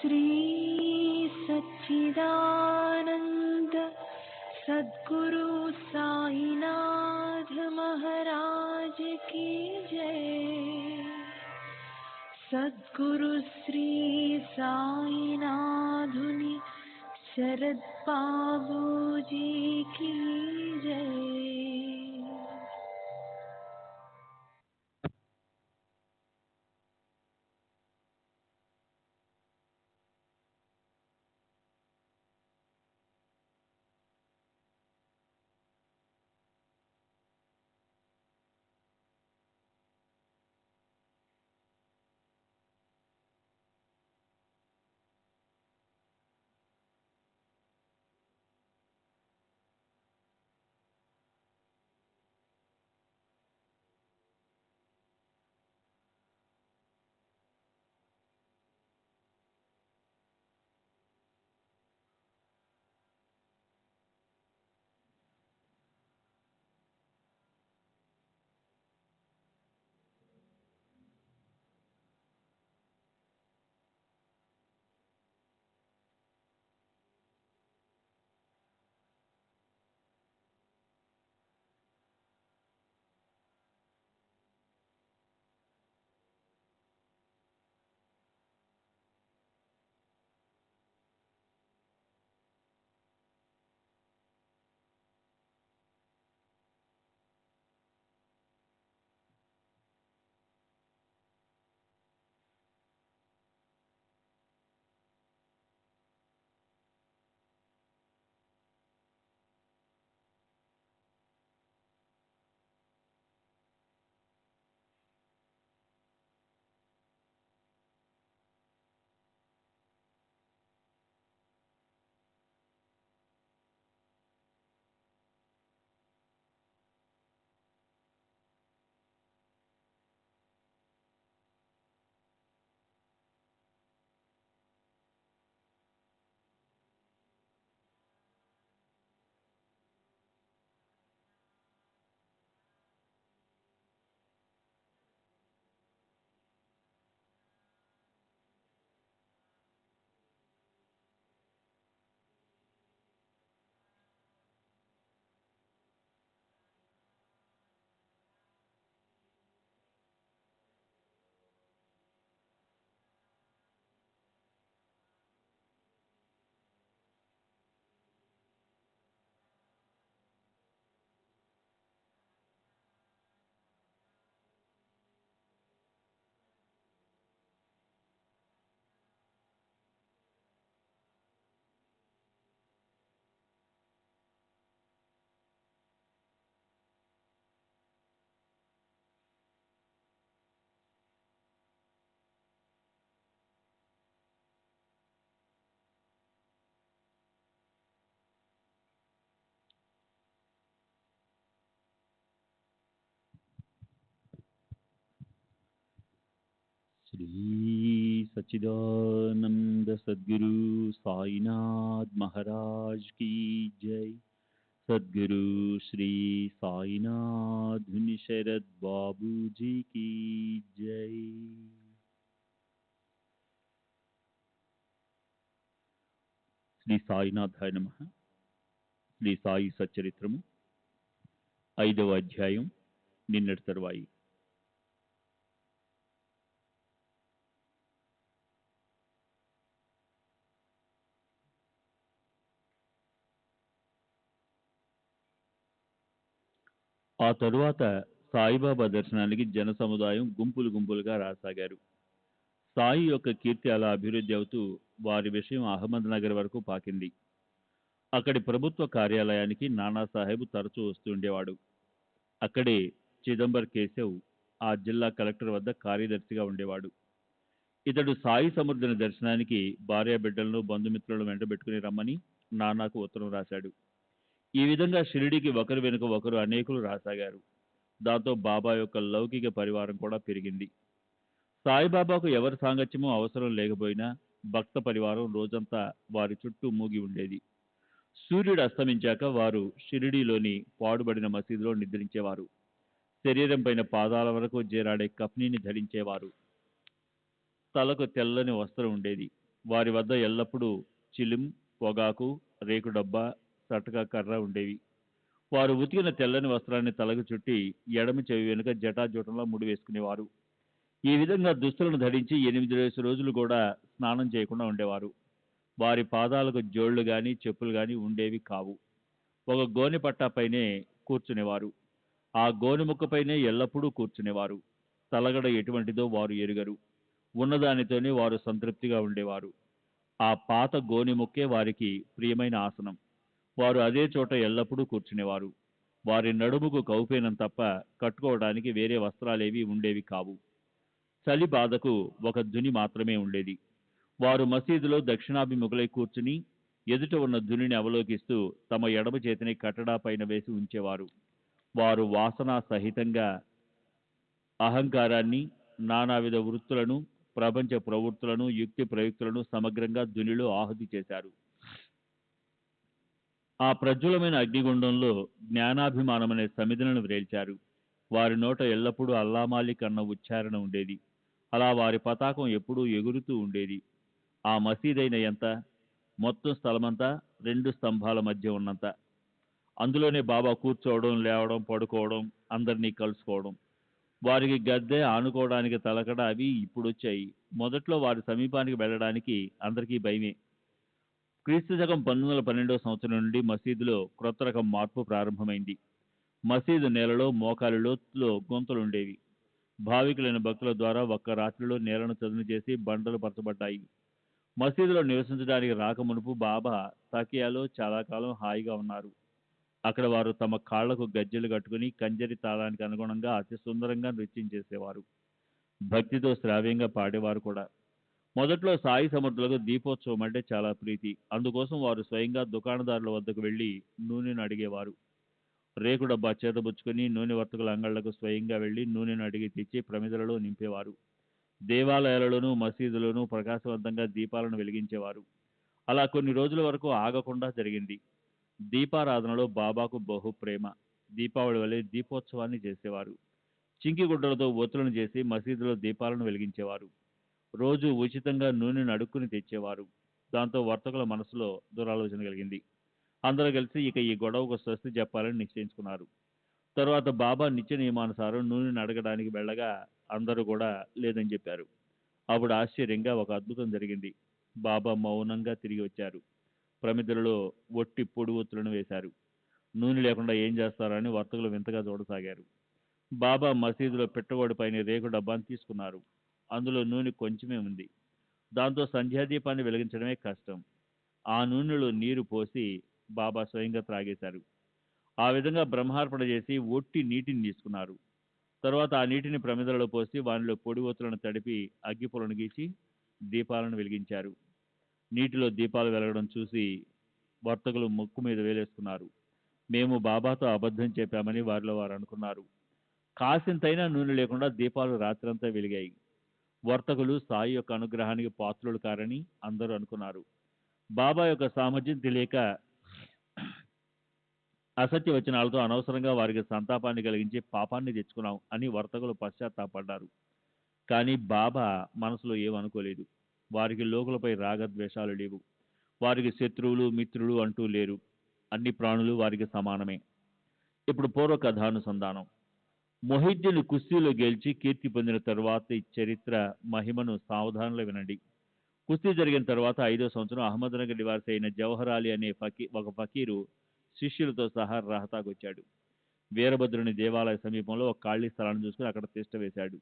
श्री सच्चिदानंद सद्गुरु साईनाथ महाराज की जय। सद्गुरु श्री साईनाथुनि शरद बाबूजी की जय। श्री सच्चिदानंद सद्गुरु साईनाथ महाराज की जय। सद्गुरु श्री साईनाथ धुनि शरद बाबू जी की जय। శ్రీ సాయినాథాయ నమః. శ్రీ సాయి సచ్చరిత్రము 5వ అధ్యాయం, నిన్నటి తరువాయి. ఆ తరువాత సాయిబాబా దర్శనానికి జన సముదాయం గుంపులు గుంపులుగా రాసాగారు. సాయి యొక్క కీర్తి అలా అభివృద్ధి అవుతూ వారి విషయం అహ్మద్ నగర్ వరకు పాకింది. అక్కడి ప్రభుత్వ కార్యాలయానికి నానాసాహెబ్ తరచూ వస్తుండేవాడు. అక్కడే చిదంబర్ కేశవ్ ఆ జిల్లా కలెక్టర్ వద్ద కార్యదర్శిగా ఉండేవాడు. ఇతడు సాయి సముద్రుని దర్శనానికి భార్యాబిడ్డలను బంధుమిత్రులను వెంటబెట్టుకుని రమ్మని నానాకు ఉత్తరం రాశాడు. ఈ విధంగా షిరిడీకి ఒకరు వెనుక ఒకరు అనేకులు రాసాగారు. దాంతో బాబా యొక్క లౌకిక పరివారం కూడా పెరిగింది. సాయిబాబాకు ఎవరి సాంగత్యమూ అవసరం లేకపోయినా భక్త పరివారం రోజంతా వారి చుట్టూ మూగి ఉండేది. సూర్యుడు అస్తమించాక వారు షిరిడీలోని పాడుబడిన మసీదులో నిద్రించేవారు. శరీరం పైన పాదాల వరకు చేరాడే కఫ్నీని ధరించేవారు. తలకు తెల్లని వస్త్రం ఉండేది. వారి వద్ద ఎల్లప్పుడూ చిలిం, పొగాకు, రేకు డబ్బా, సటక కర్ర ఉండేవి. వారు ఉతికిన తెల్లని వస్త్రాన్ని తలకు చుట్టి ఎడమ చెవి వెనుక జటాజూటంలో ముడి వేసుకునేవారు. ఈ విధంగా దుస్తులను ధరించి 8 రోజులు కూడా స్నానం చేయకుండా ఉండేవారు. వారి పాదాలకు జోళ్లు గాని చెప్పులు గాని ఉండేవి కావు. ఒక గోనె పట్టాపైనే కూర్చునేవారు. ఆ గోనె ముక్కపైనే ఎల్లప్పుడూ కూర్చునేవారు. తలగడ ఎటువంటిదో వారు ఎరుగరు. ఉన్నదానితోనే వారు సంతృప్తిగా ఉండేవారు. ఆ పాత గోనె ముక్కే వారికి ప్రియమైన ఆసనం. వారు అదే చోట ఎల్లప్పుడూ కూర్చునేవారు. వారి నడుముకు కౌపీనం తప్ప కట్టుకోవడానికి వేరే వస్త్రాలేవి ఉండేవి కావు. చలి బాధకు ఒక దుని మాత్రమే ఉండేది. వారు మసీదులో దక్షిణాభిముఖులై కూర్చుని ఎదుట ఉన్న దునిని అవలోకిస్తూ తమ ఎడమ చేతిని కట్టడా పైన వేసి ఉంచేవారు. వారు వాసనా సహితంగా అహంకారాన్ని, నానావిధ వృత్తులను, ప్రపంచ ప్రవృత్తులను, యుక్తి ప్రయుక్తులను సమగ్రంగా దునిలో ఆహుతి చేశారు. ఆ ప్రజ్వలమైన అగ్నిగుండంలో జ్ఞానాభిమానమనే సమిధులను వ్రేల్చారు. వారి నోట ఎల్లప్పుడూ అల్లామాలిక్ అన్న ఉచ్చారణ ఉండేది. అలా వారి పతాకం ఎప్పుడూ ఎగురుతూ ఉండేది. ఆ మసీదైన ఎంత? మొత్తం స్థలమంతా 2 స్తంభాల మధ్య ఉన్నంత. అందులోనే బాబా కూర్చోవడం, లేవడం, పడుకోవడం, అందరినీ కలుసుకోవడం. వారికి గద్దె, ఆనుకోవడానికి తలకడ అవి ఇప్పుడొచ్చాయి. మొదట్లో వారి సమీపానికి వెళ్ళడానికి అందరికీ భయమే. క్రీస్తు శకం 1912వ సంవత్సరం నుండి మసీదులో క్రొత్త రకం మార్పు ప్రారంభమైంది. మసీదు నేలలో మోకాలి లోతులో గుంతలుండేవి. భావికులైన భక్తుల ద్వారా ఒక్క రాత్రిలో నేలను చదును చేసి బండలు పరచబడ్డాయి. మసీదులో నివసించడానికి రాకమునుపు బాబా తకియాలో చాలా కాలం హాయిగా ఉన్నారు. అక్కడ వారు తమ కాళ్లకు గజ్జెలు కట్టుకుని కంజరి తాళానికి అనుగుణంగా అతి సుందరంగా నృత్యం చేసేవారు. భక్తితో శ్రావ్యంగా పాడేవారు కూడా. మొదట్లో సాయి సమర్థులకు దీపోత్సవం అంటే చాలా ప్రీతి. అందుకోసం వారు స్వయంగా దుకాణదారుల వద్దకు వెళ్లి నూనెను అడిగేవారు. రేకు డబ్బా చేతబుచ్చుకుని నూనె వర్తకుల అంగళ్లకు స్వయంగా వెళ్లి నూనెను అడిగి తెచ్చి ప్రమిదలలో నింపేవారు. దేవాలయాలలోనూ మసీదులోనూ ప్రకాశవంతంగా దీపాలను వెలిగించేవారు. అలా కొన్ని రోజుల వరకు ఆగకుండా జరిగింది. దీపారాధనలో బాబాకు బహు ప్రేమ. దీపావళి వలె దీపోత్సవాన్ని చేసేవారు. చింకి గుడ్డలతో ఒత్తులను చేసి మసీదులో దీపాలను వెలిగించేవారు. రోజు ఉచితంగా నూనెను అడుక్కుని తెచ్చేవారు. దాంతో వర్తకుల మనసులో దురాలోచన కలిగింది. అందరూ కలిసి ఇక ఈ గొడవకు స్వస్తి చెప్పాలని నిశ్చయించుకున్నారు. తరువాత బాబా నిత్య నియమానుసారం నూనెను అడగడానికి వెళ్ళగా అందరూ కూడా లేదని చెప్పారు. అప్పుడు ఆశ్చర్యంగా ఒక అద్భుతం జరిగింది. బాబా మౌనంగా తిరిగి వచ్చారు. ప్రమిదలలో ఒట్టి పొడి ఒత్తులను వేశారు. నూనె లేకుండా ఏం చేస్తారని వర్తకులు వింతగా చూడసాగారు. బాబా మసీదులో పెట్టగోడి పైన రేకు డబ్బాను తీసుకున్నారు. అందులో నూనె కొంచెమే ఉంది. దాంతో సంధ్యాదీపాన్ని వెలిగించడమే కష్టం. ఆ నూనెలో నీరు పోసి బాబా స్వయంగా త్రాగేశారు. ఆ విధంగా బ్రహ్మార్పణ చేసి ఒట్టి నీటిని తీసుకున్నారు. తరువాత ఆ నీటిని ప్రమిదలలో పోసి వానిలో పొడి ఒత్తులను తడిపి అగ్గిపులను గీచి దీపాలను వెలిగించారు. నీటిలో దీపాలు వెలగడం చూసి వర్తకులు ముక్కు మీద వేలేసుకున్నారు. మేము బాబాతో అబద్ధం చెప్పామని వారిలో వారు అనుకున్నారు. కాసింతైనా నూనె లేకుండా దీపాలు రాత్రంతా వెలిగాయి. వర్తకులు సాయి యొక్క అనుగ్రహానికి పాత్రులు కారని అందరూ అనుకున్నారు. బాబా యొక్క సామర్థ్యం తెలియక అసత్య వచనాలతో అనవసరంగా వారికి సంతాపాన్ని కలిగించి పాపాన్ని తెచ్చుకున్నాం అని వర్తకులు పశ్చాత్తాపడ్డారు. కానీ బాబా మనసులో ఏమనుకోలేదు. వారికి లోకులపై రాగద్వేషాలు లేవు. వారికి శత్రువులు, మిత్రులు అంటూ లేరు. అన్ని ప్రాణులు వారికి సమానమే. ఇప్పుడు పూర్వ కథానుసంధానం. మొహిద్దీన్ కుస్తీలో గెలిచి కీర్తి పొందిన తరువాతి చరిత్ర మహిమను సావధానంలో వినండి. కుస్తీ జరిగిన తర్వాత 5వ సంవత్సరం అహ్మద్నగర్ నివాసి అయిన జవహర్ అలీ అనే ఒక ఫకీరు శిష్యులతో సహా రహతాకు వచ్చాడు. వీరభద్రుని దేవాలయ సమీపంలో ఒక ఖాళీ స్థలాన్ని చూసుకుని అక్కడ తిష్ట వేశాడు.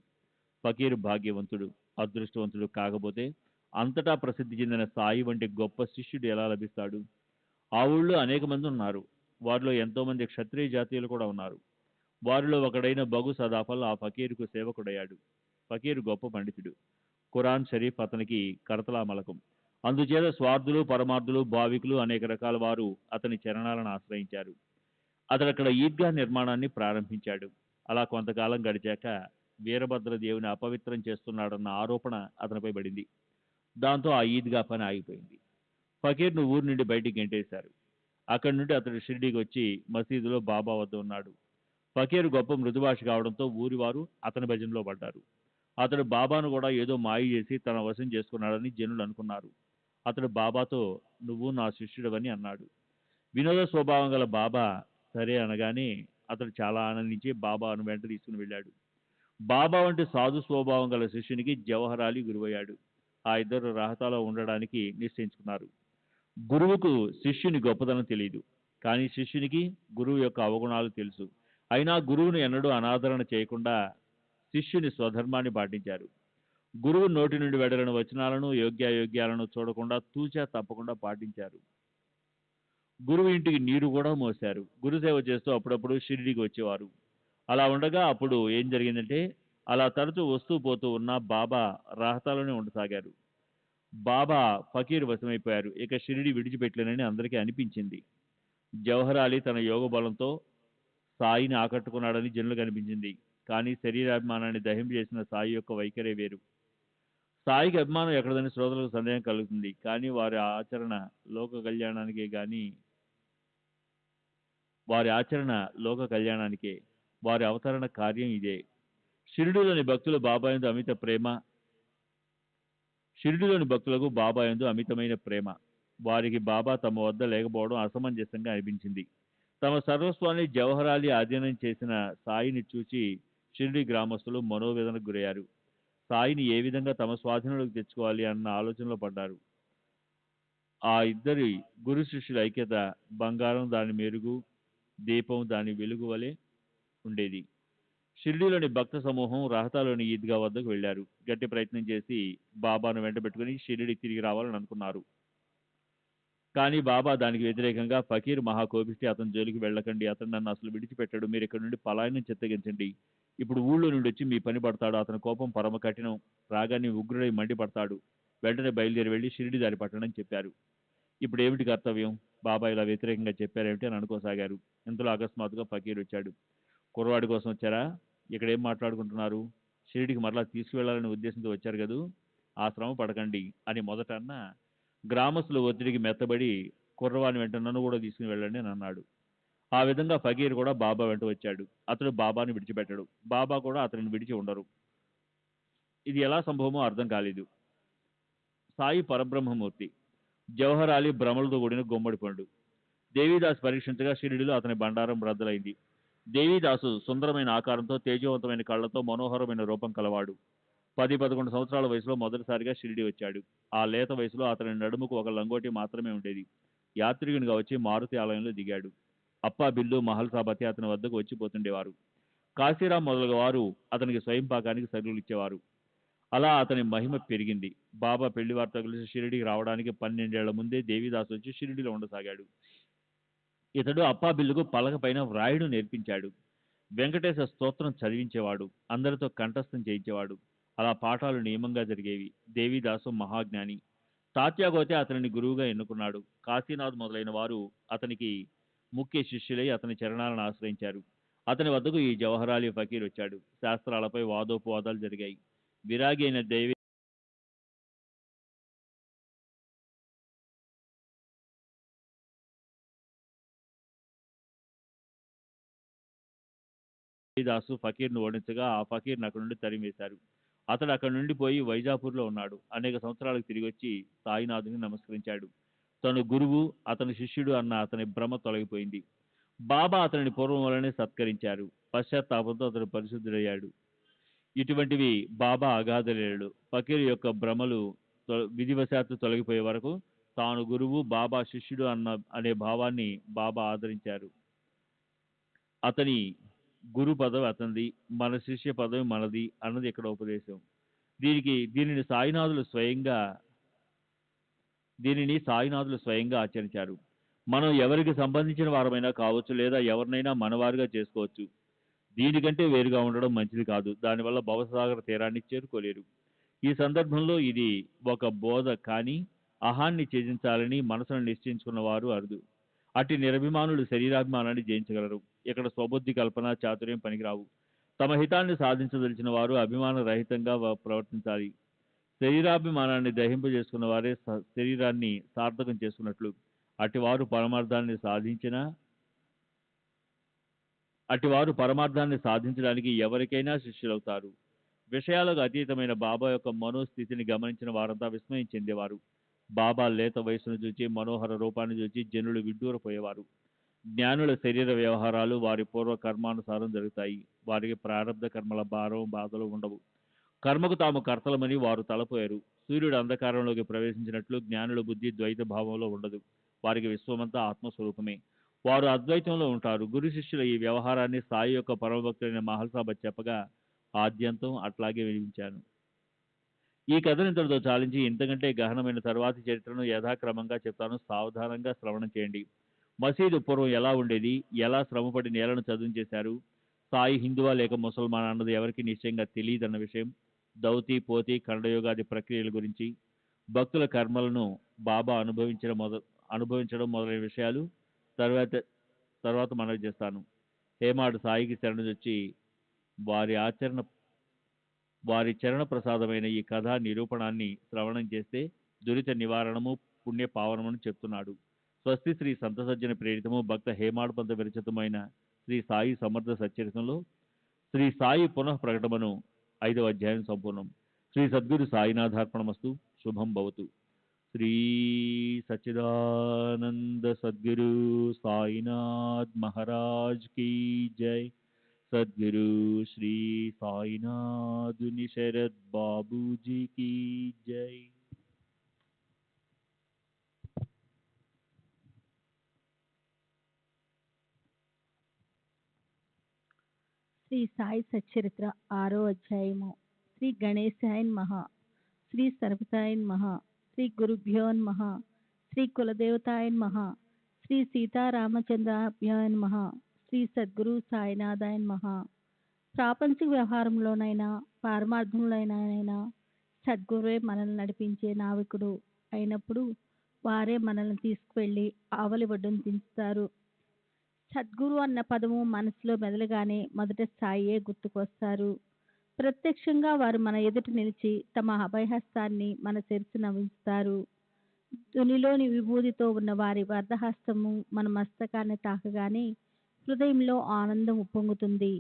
ఫకీరు భాగ్యవంతుడు, అదృష్టవంతుడు కాకపోతే అంతటా ప్రసిద్ధి చెందిన సాయి వంటి గొప్ప శిష్యుడు ఎలా లభిస్తాడు? ఆ ఊళ్ళో అనేక మంది ఉన్నారు. వారిలో ఎంతో మంది క్షత్రియ జాతీయులు కూడా ఉన్నారు. వారిలో ఒకడైన బగు సదాఫల్ ఆ ఫకీరుకు సేవకుడయ్యాడు. ఫకీరు గొప్ప పండితుడు. ఖురాన్ షరీఫ్ అతనికి కరతలామలకం. అందుచేత స్వార్థులు, పరమార్థులు, భావికులు అనేక రకాల వారు అతని చరణాలను ఆశ్రయించారు. అతడక్కడ ఈద్గా నిర్మాణాన్ని ప్రారంభించాడు. అలా కొంతకాలం గడిచాక వీరభద్ర దేవుని అపవిత్రం చేస్తున్నాడన్న ఆరోపణ అతనిపై పడింది. దాంతో ఆ ఈద్గా పని ఆగిపోయింది. ఫకీర్ను ఊరి నుండి బయటికి గెంటేశారు. అక్కడి నుండి అతడు షిర్డీకి వచ్చి మసీదులో బాబా వద్ద ఉన్నాడు. ఫకీరు గొప్ప మృదుభాష కావడంతో ఊరివారు అతని భజనలో పడ్డారు. అతడు బాబాను కూడా ఏదో మాయ చేసి తన వశం చేసుకున్నాడని జనులు అనుకున్నారు. అతడు బాబాతో నువ్వు నా శిష్యుడవని అన్నాడు. వినోద స్వభావం గల బాబా సరే అనగానే అతడు చాలా ఆనందించి బాబాను వెంట తీసుకుని వెళ్ళాడు. బాబా వంటి సాధు స్వభావం గల శిష్యునికి జవహర్ అలీ గురువయ్యాడు. ఆ ఇద్దరు రహతాలో ఉండడానికి నిశ్చయించుకున్నారు. గురువుకు శిష్యుని గొప్పతనం తెలియదు, కానీ శిష్యునికి గురువు యొక్క అవగుణాలు తెలుసు. అయినా గురువును ఎన్నడూ అనాదరణ చేయకుండా శిష్యుని స్వధర్మాన్ని పాటించారు. గురువు నోటి నుండి వెడలిన వచనాలను యోగ్యాయోగ్యాలను చూడకుండా తూచా తప్పకుండా పాటించారు. గురువు ఇంటికి నీరు కూడా మోశారు. గురుసేవ చేస్తూ అప్పుడప్పుడు షిరిడీకి వచ్చేవారు. అలా ఉండగా అప్పుడు ఏం జరిగిందంటే, అలా తరచూ వస్తూ పోతూ ఉన్న బాబా రాహతాలోనే ఉండసాగారు. బాబా ఫకీర్ వశమైపోయారు. ఇక షిరిడి విడిచిపెట్టలేనని అందరికీ అనిపించింది. జవహర్ అలీ తన యోగ బలంతో సాయిని ఆకట్టుకున్నాడని జనులకు అనిపించింది. కానీ శరీరాభిమానాన్ని దహింపజేసిన సాయి యొక్క వైఖరే వేరు. సాయికి అభిమానం ఎక్కడదని శ్రోతలకు సందేహం కలుగుతుంది. కానీ వారి ఆచరణ లోక కళ్యాణానికే. వారి అవతరణ కార్యం ఇదే. షిరిడీలోని భక్తులకు బాబా యందు అమితమైన ప్రేమ. వారికి బాబా తమ వద్ద లేకపోవడం అసమంజసంగా అనిపించింది. తమ సర్వస్వాన్ని జవహర్ అలీ ఆధీనం చేసిన సాయిని చూచి షిరిడి గ్రామస్తులు మనోవేదనకు గురయ్యారు. సాయిని ఏ విధంగా తమ స్వాధీనంలోకి తెచ్చుకోవాలి అన్న ఆలోచనలో పడ్డారు. ఆ ఇద్దరి గురు శిష్యుల ఐక్యత బంగారం దాని మెరుగు, దీపం దాని వెలుగు వలె ఉండేది. షిరిడీలోని భక్త సమూహం రహతాలోని ఈద్గా వద్దకు వెళ్లారు. గట్టి ప్రయత్నం చేసి బాబాను వెంట పెట్టుకుని షిరిడి తిరిగి రావాలని అనుకున్నారు. కానీ బాబా దానికి వ్యతిరేకంగా ఫకీర్ మహాకోపిష్టి, అతని జోలికి వెళ్ళకండి, అతను నన్ను అసలు విడిచిపెట్టాడు, మీరు ఇక్కడ నుండి పలాయనం చిత్తగించండి. ఇప్పుడు ఊళ్ళో నుండి వచ్చి మీ పని పడతాడు. అతని కోపం పరమ కఠినం, రాగాన్ని ఉగ్రుడై మండిపడతాడు. వెంటనే బయలుదేరి వెళ్ళి షిరిడి దారి పట్టడని చెప్పారు. ఇప్పుడు ఏమిటి కర్తవ్యం? బాబా ఇలా వ్యతిరేకంగా చెప్పారేమిటి అని అనుకోసాగారు. ఇంతలో అకస్మాత్తుగా ఫకీర్ వచ్చాడు. కుర్రవాడి కోసం వచ్చారా? ఇక్కడ ఏం మాట్లాడుకుంటున్నారు? షిరిడికి మరలా తీసుకువెళ్లాలనే ఉద్దేశంతో వచ్చారు కదూ, ఆ శ్రమ పడకండి అని మొదట అన్న గ్రామస్తుల ఒత్తిడికి మెత్తబడి కుర్రవాని వెంట నన్ను కూడా తీసుకుని వెళ్ళండి అని అన్నాడు. ఆ విధంగా ఫకీర్ కూడా బాబా వెంట వచ్చాడు. అతడు బాబాని విడిచిపెట్టాడు. బాబా కూడా అతనిని విడిచి ఉండరు. ఇది ఎలా సంభవమో అర్థం కాలేదు. సాయి పరబ్రహ్మమూర్తి. జవహర్ అలీ భ్రమలతో కూడిన గుమ్మడి పండు. దేవీదాస్ పరీక్షించగా షిరిడిలో అతని బండారం రద్దలైంది. దేవీదాసు సుందరమైన ఆకారంతో, తేజవంతమైన కళ్లతో, మనోహరమైన రూపం కలవాడు. 10-11 సంవత్సరాల వయసులో మొదటిసారిగా షిరిడి వచ్చాడు. ఆ లేత వయసులో అతని నడుముకు ఒక లంగోటి మాత్రమే ఉండేది. యాత్రికునిగా వచ్చి మారుతి ఆలయంలో దిగాడు. అప్పా బిల్లు, మహల్సాబతి అతని వద్దకు వచ్చిపోతుండేవారు. కాశీరాం మొదలగు వారు అతనికి స్వయంపాకానికి సరుకులు ఇచ్చేవారు. అలా అతని మహిమ పెరిగింది. బాబా పెళ్లి వార్త కలిసి షిరిడికి రావడానికి 12 ఏళ్ల ముందే దేవీదాస్ వచ్చి షిరిడిలో ఉండసాగాడు. ఇతడు అప్పా బిల్లుకు పలక పైన వ్రాయుడు నేర్పించాడు. వెంకటేశ స్తోత్రం చదివించేవాడు. అందరితో కంఠస్థం చేయించేవాడు. అలా పాఠాలు నియమంగా జరిగేవి. దేవీదాసు మహాజ్ఞాని. తాత్యాగోతే అతనిని గురువుగా ఎన్నుకున్నాడు. కాశీనాథ్ మొదలైన వారు అతనికి ముఖ్య శిష్యులై అతని చరణాలను ఆశ్రయించారు. అతని వద్దకు ఈ జవహర్ అలీ ఫకీర్ వచ్చాడు. శాస్త్రాలపై వాదోపవాదాలు జరిగాయి. విరాగి అయిన దేవీదాసు ఫకీర్ను ఓడించగా ఆ ఫకీర్ను అక్కడి నుండి తరిమేశారు. అతడు అక్కడి నుండి పోయి వైజాపూర్లో ఉన్నాడు. అనేక సంవత్సరాలకు తిరిగి వచ్చి సాయినాథుని నమస్కరించాడు. తను గురువు, అతని శిష్యుడు అన్న అతని భ్రమ తొలగిపోయింది. బాబా అతనిని పూర్వం వలనే సత్కరించారు. పశ్చాత్తాపంతో అతడు పరిశుద్ధుడయ్యాడు. ఇటువంటివి బాబా అగాధలీలలు. ఫకీర్ యొక్క భ్రమలు విధివశాత్తు తొలగిపోయే వరకు తాను గురువు, బాబా శిష్యుడు అనే భావాన్ని బాబా ఆదరించారు. అతని గురు పదవి అతనిది, మన శిష్య పదవి మనది అన్నది ఇక్కడ ఉపదేశం. దీనిని సాయినాథులు స్వయంగా ఆచరించారు. మనం ఎవరికి సంబంధించిన వారమైనా కావచ్చు, లేదా ఎవరినైనా మనవారుగా చేసుకోవచ్చు. దీనికంటే వేరుగా ఉండడం మంచిది కాదు. దానివల్ల భవసాగర తీరాన్ని చేరుకోలేరు. ఈ సందర్భంలో ఇది ఒక బోధ. కానీ అహాన్ని త్యజించాలని మనసును నిశ్చయించుకున్న వారు అరుదు. అట్టి నిరభిమానులు శరీరాభిమానాన్ని జయించగలరు. ఇక్కడ స్వబుద్ధి, కల్పన, చాతుర్యం పనికిరావు. తమ హితాన్ని సాధించదలిచిన వారు అభిమాన రహితంగా ప్రవర్తించాలి. శరీరాభిమానాన్ని దహింపజేసుకున్న వారే శరీరాన్ని సార్థకం చేసుకున్నట్లు. అటివారు పరమార్థాన్ని సాధించడానికి ఎవరికైనా శిష్యులవుతారు. విషయాలకు అతీతమైన బాబా యొక్క మనోస్థితిని గమనించిన వారంతా విస్మయం చెందేవారు. బాబా లేత వయసును చూచి మనోహర రూపాన్ని చూచి జనులు విడ్డూరపోయేవారు. జ్ఞానుల శరీర వ్యవహారాలు వారి పూర్వ కర్మానుసారం జరుగుతాయి. వారికి ప్రారంధ కర్మల భారం బాధలు ఉండవు. కర్మకు తాము కర్తలమని వారు తలపోయారు. సూర్యుడు అంధకారంలోకి ప్రవేశించినట్లు జ్ఞానుల బుద్ధి ద్వైత భావంలో ఉండదు. వారికి విశ్వమంతా ఆత్మస్వరూపమే. వారు అద్వైతంలో ఉంటారు. గురు శిష్యుల ఈ వ్యవహారాన్ని సాయి యొక్క పరమభక్తుడైన మహల్సాబ చెప్పగా ఆద్యంతం అట్లాగే వినిపించాను. ఈ కథను ఇంతటితో చాలించి ఇంతకంటే గహనమైన తరువాతి చరిత్రను యథాక్రమంగా చెప్తాను. సావధానంగా శ్రవణం చేయండి. మసీదు పూర్వం ఎలా ఉండేది, ఎలా శ్రమపడి నేలను చదును చేశారు, సాయి హిందువా లేక ముసల్మాన్ అన్నది ఎవరికి నిశ్చయంగా తెలియదన్న విషయం, దౌతి పోతి ఖండయోగాది ప్రక్రియల గురించి, భక్తుల కర్మలను బాబా అనుభవించడం మొదలైన విషయాలు తర్వాత తర్వాత మనవి చేస్తాను. హేమాడు సాయికి శరణుజొచ్చి వారి చరణ ప్రసాదమైన ఈ కథా నిరూపణాన్ని శ్రవణం చేస్తే దురిత నివారణము పుణ్య పావనమని చెప్తున్నాడు. స్వస్తి శ్రీ సంతసజ్జన ప్రేరితము భక్త హేమాడు పంత విరచితమైన శ్రీ సాయి సమర్థ సచ్చరితంలో శ్రీ సాయి పునః ప్రకటమను 5వ అధ్యాయం సంపూర్ణం. శ్రీ సద్గురు సాయినాథార్పణమస్తు. శుభం భవతు. శ్రీ సచ్చిదానంద సద్గురు సాయినాథ్ మహారాజ్ की जय. सद्गुरु श्री साईनाथ शरद बाबू जी की जय. శ్రీ సాయి సచ్చరిత్ర 6వ అధ్యాయము. శ్రీ గణేశాయ నమః. శ్రీ సర్వతాయ నమః. శ్రీ గురుభ్యో నమః. శ్రీ కులదేవతాయ నమః. శ్రీ సీతారామచంద్రాభ్యాయ నమః. శ్రీ సద్గురు సాయినాథాయ నమః. ప్రాపంచిక వ్యవహారంలోనైనా పారమార్థంలోనైనా సద్గురువే మనల్ని నడిపించే నావికుడు అయినప్పుడు వారే మనల్ని తీసుకువెళ్ళి ఆవలి ఒడ్డును దించుతారు. సద్గురు అన్న పదము మనసులో మెదలగానే మొదట సాయే గుర్తుకొస్తారు. ప్రత్యక్షంగా వారు మన ఎదుట నిలిచి తమ అభయహస్తాన్ని మన శిరస్సున ఉంచుతారు. తునిలోని విభూతితో ఉన్న వారి వరదహస్తము మన మస్తకాన్ని తాకగానే హృదయంలో ఆనందం ఉప్పొంగుతుంది.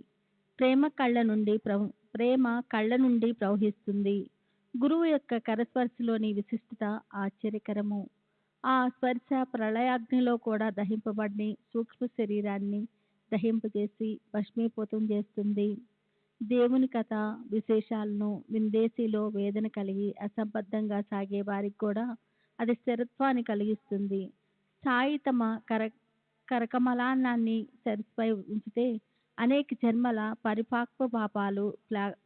ప్రేమ కళ్ళ నుండి ప్రవహిస్తుంది. గురువు యొక్క కరస్పర్శలోని విశిష్టత ఆశ్చర్యకరము. ఆ స్పర్శ ప్రళయాగ్నిలో కూడా దహింపబడిని సూక్ష్మ శరీరాన్ని దహింపజేసి భస్మీపూతం చేస్తుంది. దేవుని కథ విశేషాలను విందేశీలో వేదన కలిగి అసంబద్ధంగా సాగే వారికి కూడా అది స్థిరత్వాన్ని కలిగిస్తుంది. సాయి తమ కరకమలాన్ని సరస్సుపై ఉంచితే అనేక జన్మల పరిపాక్వ పాపాలు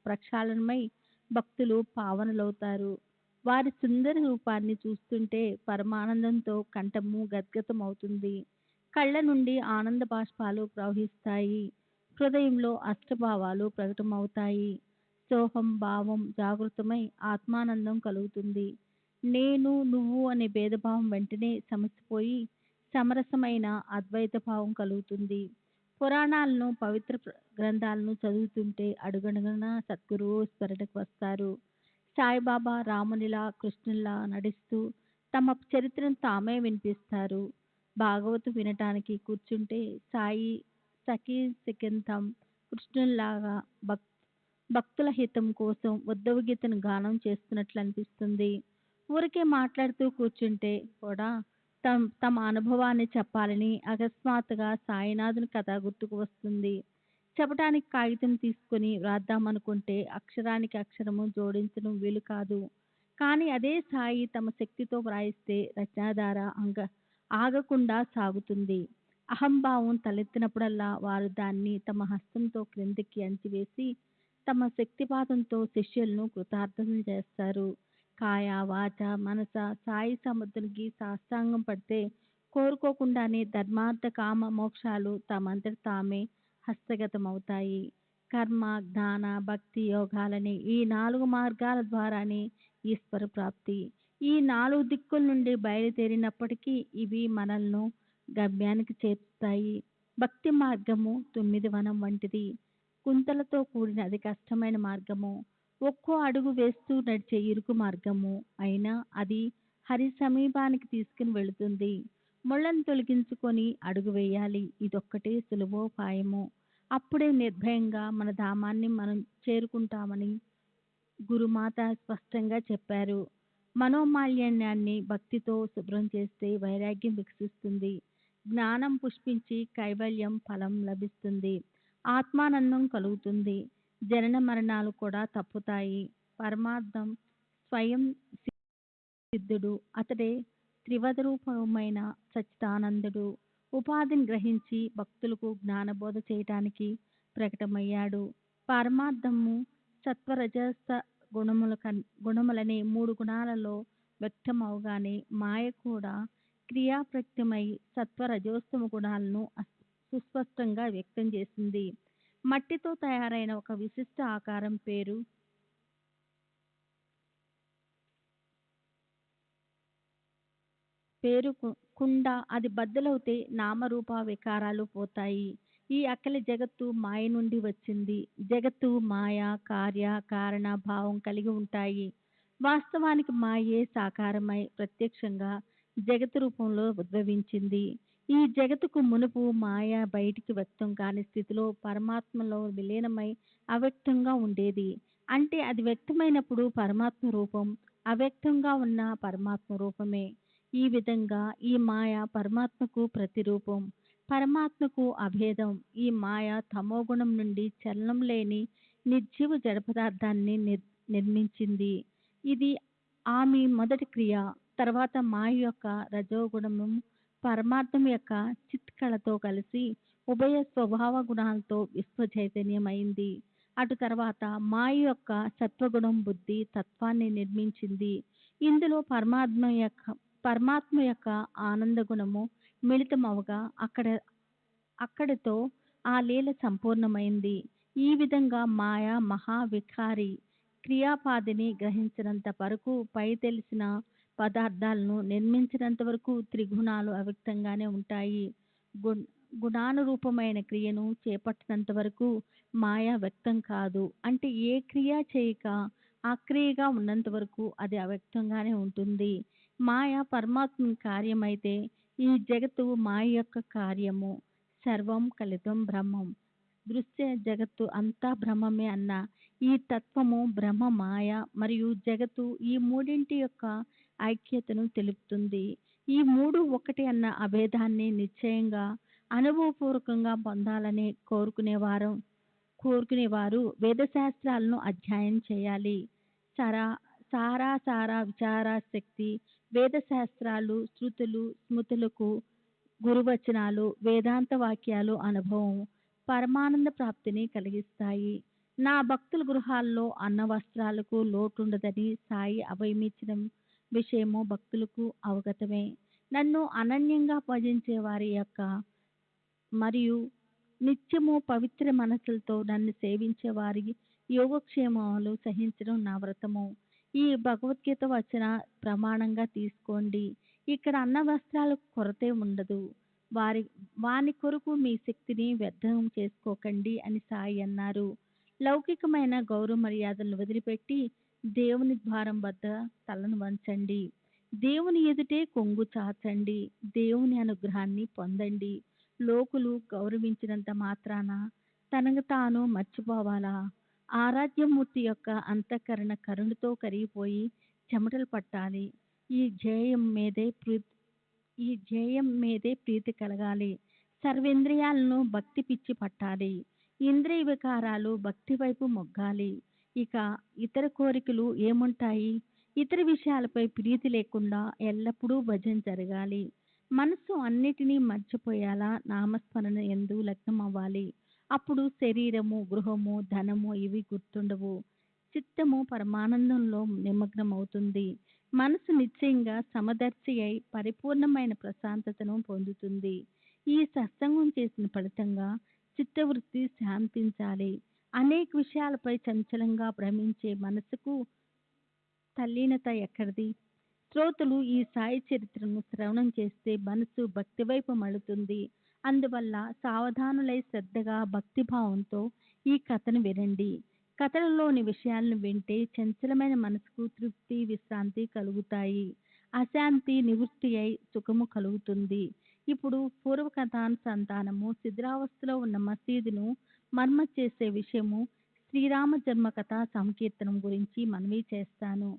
ప్రక్షాళనమై భక్తులు పావనలవుతారు. వారి సుందర రూపాన్ని చూస్తుంటే పరమానందంతో కంఠము గద్గతమవుతుంది. కళ్ళ నుండి ఆనంద బాష్పాలు ప్రవహిస్తాయి. హృదయంలో అష్టభావాలు ప్రకటమవుతాయి. సోహం భావం జాగృతమై ఆత్మానందం కలుగుతుంది. నేను నువ్వు అనే భేదభావం వెంటనే సమసిపోయి సమరసమైన అద్వైత భావం కలుగుతుంది. పురాణాలను పవిత్ర గ్రంథాలను చదువుతుంటే అడుగడుగునా సద్గురువు స్మరణకు వస్తారు. సాయిబాబా రామునిలా కృష్ణునిలా నడిస్తూ తమ చరిత్రను తామే వినిపిస్తారు. భాగవతం వినటానికి కూర్చుంటే సాయి సఖీ సికంతం కృష్ణునిలాగా భక్తుల హితం కోసం ఉద్ధవ గీతను గానం చేస్తున్నట్లు అనిపిస్తుంది. ఊరికే మాట్లాడుతూ కూర్చుంటే కూడా తమ అనుభవాన్ని చెప్పాలని అకస్మాత్తుగా సాయినాథుని కథ గుర్తుకు వస్తుంది. చెప్పటానికి కాగితం తీసుకుని వ్రాద్దామనుకుంటే అక్షరానికి అక్షరము జోడించడం వీలు కాదు. కానీ అదే సాయి తమ శక్తితో వ్రాయిస్తే రచనాధార ఆగకుండా సాగుతుంది. అహంభావం తలెత్తినప్పుడల్లా వారు దాన్ని తమ హస్తంతో క్రిందికి అంచివేసి తమ శక్తిపాతంతో శిష్యులను కృతార్థం చేస్తారు. కాయ వాచ మనస సాయి సముద్రునికి సాష్టాంగం పడితే కోరుకోకుండానే ధర్మార్థ కామ మోక్షాలు తమంతట తామే హస్తగతమవుతాయి. కర్మ జ్ఞాన భక్తి యోగాలని ఈ 4 మార్గాల ద్వారానే ఈశ్వర ప్రాప్తి. ఈ 4 దిక్కుల నుండి బయలుదేరినప్పటికీ ఇవి మనల్ని గమ్యానికి చేర్చుతాయి. భక్తి మార్గము 9 వనం వంటిది. కుంతలతో కూడిన అతి కష్టమైన మార్గము. ఒక్కో అడుగు వేస్తూ నడిచే ఇరుకు మార్గము అయినా అది హరి సమీపానికి తీసుకుని వెళుతుంది. ముళ్ళను తొలగించుకొని అడుగు వేయాలి. ఇదొక్కటే సులభోపాయము. అప్పుడే నిర్భయంగా మన ధామాన్ని మనం చేరుకుంటామని గురుమాత స్పష్టంగా చెప్పారు. మనోమాలిన్యాన్ని భక్తితో శుభ్రం చేస్తే వైరాగ్యం వికసిస్తుంది. జ్ఞానం పుష్పించి కైవల్యం ఫలం లభిస్తుంది. ఆత్మానందం కలుగుతుంది. జనన మరణాలు కూడా తప్పుతాయి. పరమార్థం స్వయం సిద్ధుడు. అతడే త్రివద రూపమైన సచ్చిదానందుడు. ఉపాధిని గ్రహించి భక్తులకు జ్ఞానబోధ చేయటానికి ప్రకటమయ్యాడు. పరమార్థము సత్వరజస గుణములనే 3 గుణాలలో వ్యక్తమవగానే మాయ కూడా క్రియాప్రక్తమై సత్వరజోస్తమ గుణాలను సుస్పష్టంగా వ్యక్తం చేసింది. మట్టితో తయారైన ఒక విశిష్ట ఆకారం పేరు కుండ. అది బద్దలవుతే నామరూప వికారాలు పోతాయి. ఈ అఖిల జగత్తు మాయ నుండి వచ్చింది. జగత్తు మాయ కార్య కారణ భావం కలిగి ఉంటాయి. వాస్తవానికి మాయే సాకారమై ప్రత్యక్షంగా జగత్ రూపంలో ఉద్భవించింది. ఈ జగత్తుకు మునుపు మాయ బయటికి వ్యక్తం కాని స్థితిలో పరమాత్మలో విలీనమై అవ్యక్తంగా ఉండేది. అంటే అది వ్యక్తమైనప్పుడు పరమాత్మ రూపం, అవ్యక్తంగా ఉన్న పరమాత్మ రూపమే. ఈ విధంగా ఈ మాయ పరమాత్మకు ప్రతిరూపం, పరమాత్మకు అభేదం. ఈ మాయ తమోగుణం నుండి చలనం లేని నిర్జీవ జడ పదార్థాన్ని నిర్మించింది. ఇది ఆమె మొదటి క్రియ. తర్వాత మాయ యొక్క రజోగుణము పరమార్థం యొక్క చిత్కళతో కలిసి ఉభయ స్వభావ గుణాలతో విశ్వ చైతన్యమైంది. అటు తర్వాత మాయ యొక్క సత్వగుణం బుద్ధి తత్వాన్ని నిర్మించింది. ఇందులో పరమాత్మ యొక్క ఆనంద గుణము మిళితమవగా అక్కడితో ఆ లీల సంపూర్ణమైంది. ఈ విధంగా మాయ మహావికారి క్రియాపాదిని గ్రహించినంత వరకు, పై తెలిసిన పదార్థాలను నిర్మించినంత వరకు త్రిగుణాలు అవ్యక్తంగానే ఉంటాయి. గుణానురూపమైన క్రియను చేపట్టినంత వరకు మాయ వ్యక్తం కాదు. అంటే ఏ క్రియ చేయక అక్రియగా ఉన్నంత వరకు అది అవ్యక్తంగానే ఉంటుంది. మాయ పరమాత్మ కార్యమైతే ఈ జగత్తు మాయ యొక్క కార్యము. సర్వం కలితం బ్రహ్మం. దృశ్య జగత్తు అంతా బ్రహ్మమే అన్న ఈ తత్వము బ్రహ్మ, మాయ మరియు జగత్తు ఈ మూడింటి యొక్క ఐక్యతను తెలుపుతుంది. ఈ మూడు ఒకటి అన్న అభేదాన్ని నిశ్చయంగా అనుభవపూర్వకంగా పొందాలని కోరుకునేవారు వేదశాస్త్రాలను అధ్యయనం చేయాలి. సారా విచార శక్తి వేదశాస్త్రాలు, శృతులు, స్మృతులకు గురువచనాలు, వేదాంత వాక్యాలు అనుభవం పరమానంద ప్రాప్తిని కలిగిస్తాయి. నా భక్తుల గృహాల్లో అన్న వస్త్రాలకు లోటుండదని సాయి అభయమిచ్చిన విషయము భక్తులకు అవగతమే. నన్ను అనన్యంగా భజించే వారి యొక్క మరియు నిత్యము పవిత్ర మనసులతో నన్ను సేవించే వారి యోగక్షేమాలు సహించడం నా వ్రతము. ఈ భగవద్గీత వచన ప్రమాణంగా తీసుకోండి. ఇక్కడ అన్న వస్త్రాలకు కొరతే ఉండదు. వాని కొరకు మీ శక్తిని వ్యర్థం చేసుకోకండి అని సాయి అన్నారు. లౌకికమైన గౌరవ మర్యాదలను వదిలిపెట్టి దేవుని ద్వారం వద్ద తలను వంచండి. దేవుని ఎదుటే కొంగు చాచండి. దేవుని అనుగ్రహాన్ని పొందండి. లోకులు గౌరవించినంత మాత్రాన తనకు తాను మర్చిపోవాలా? ఆరాధ్యమూర్తి యొక్క అంతఃకరణ కరుణతో కరిగిపోయి చెమటలు పట్టాలి. ఈ ధ్యేయం మీదే ప్రీతి కలగాలి. సర్వేంద్రియాలను భక్తి పిచ్చి పట్టాలి. ఇంద్రియ వికారాలు భక్తి వైపు మొగ్గాలి. ఇక ఇతర కోరికలు ఏముంటాయి? ఇతర విషయాలపై ప్రీతి లేకుండా ఎల్లప్పుడూ భజన జరగాలి. మనసు అన్నిటినీ మర్చిపోయేలా నామస్మరణ యందు లగ్నం అవ్వాలి. అప్పుడు శరీరము, గృహము, ధనము ఇవి గుర్తుండవు. చిత్తము పరమానందంలో నిమగ్నమవుతుంది. మనసు నిశ్చయంగా సమదర్శి అయి పరిపూర్ణమైన ప్రశాంతతను పొందుతుంది. ఈ సత్సంగం చేసిన ఫలితంగా చిత్తవృత్తి శాంతించాలి. అనేక విషయాలపై చంచలంగా భ్రమించే మనసుకు తల్లీనత ఎక్కడిది? శ్రోతలు ఈ సాయి చరిత్రను శ్రవణం చేస్తే మనసు భక్తి వైపు మళ్ళుతుంది. అందువల్ల సావధానులై శ్రద్ధగా భక్తిభావంతో ఈ కథను వినండి. కథలలోని విషయాలను వింటే చంచలమైన మనసుకు తృప్తి, విశ్రాంతి కలుగుతాయి. అశాంతి నివృత్తి అయి సుఖము కలుగుతుంది. ఇప్పుడు పూర్వకథానుసంధానము శిథిలావస్థలో ఉన్న మసీదును మర్మతు చేసే విషయము శ్రీరామ జన్మ కథా సంకీర్తనం గురించి మనవి చేస్తాను.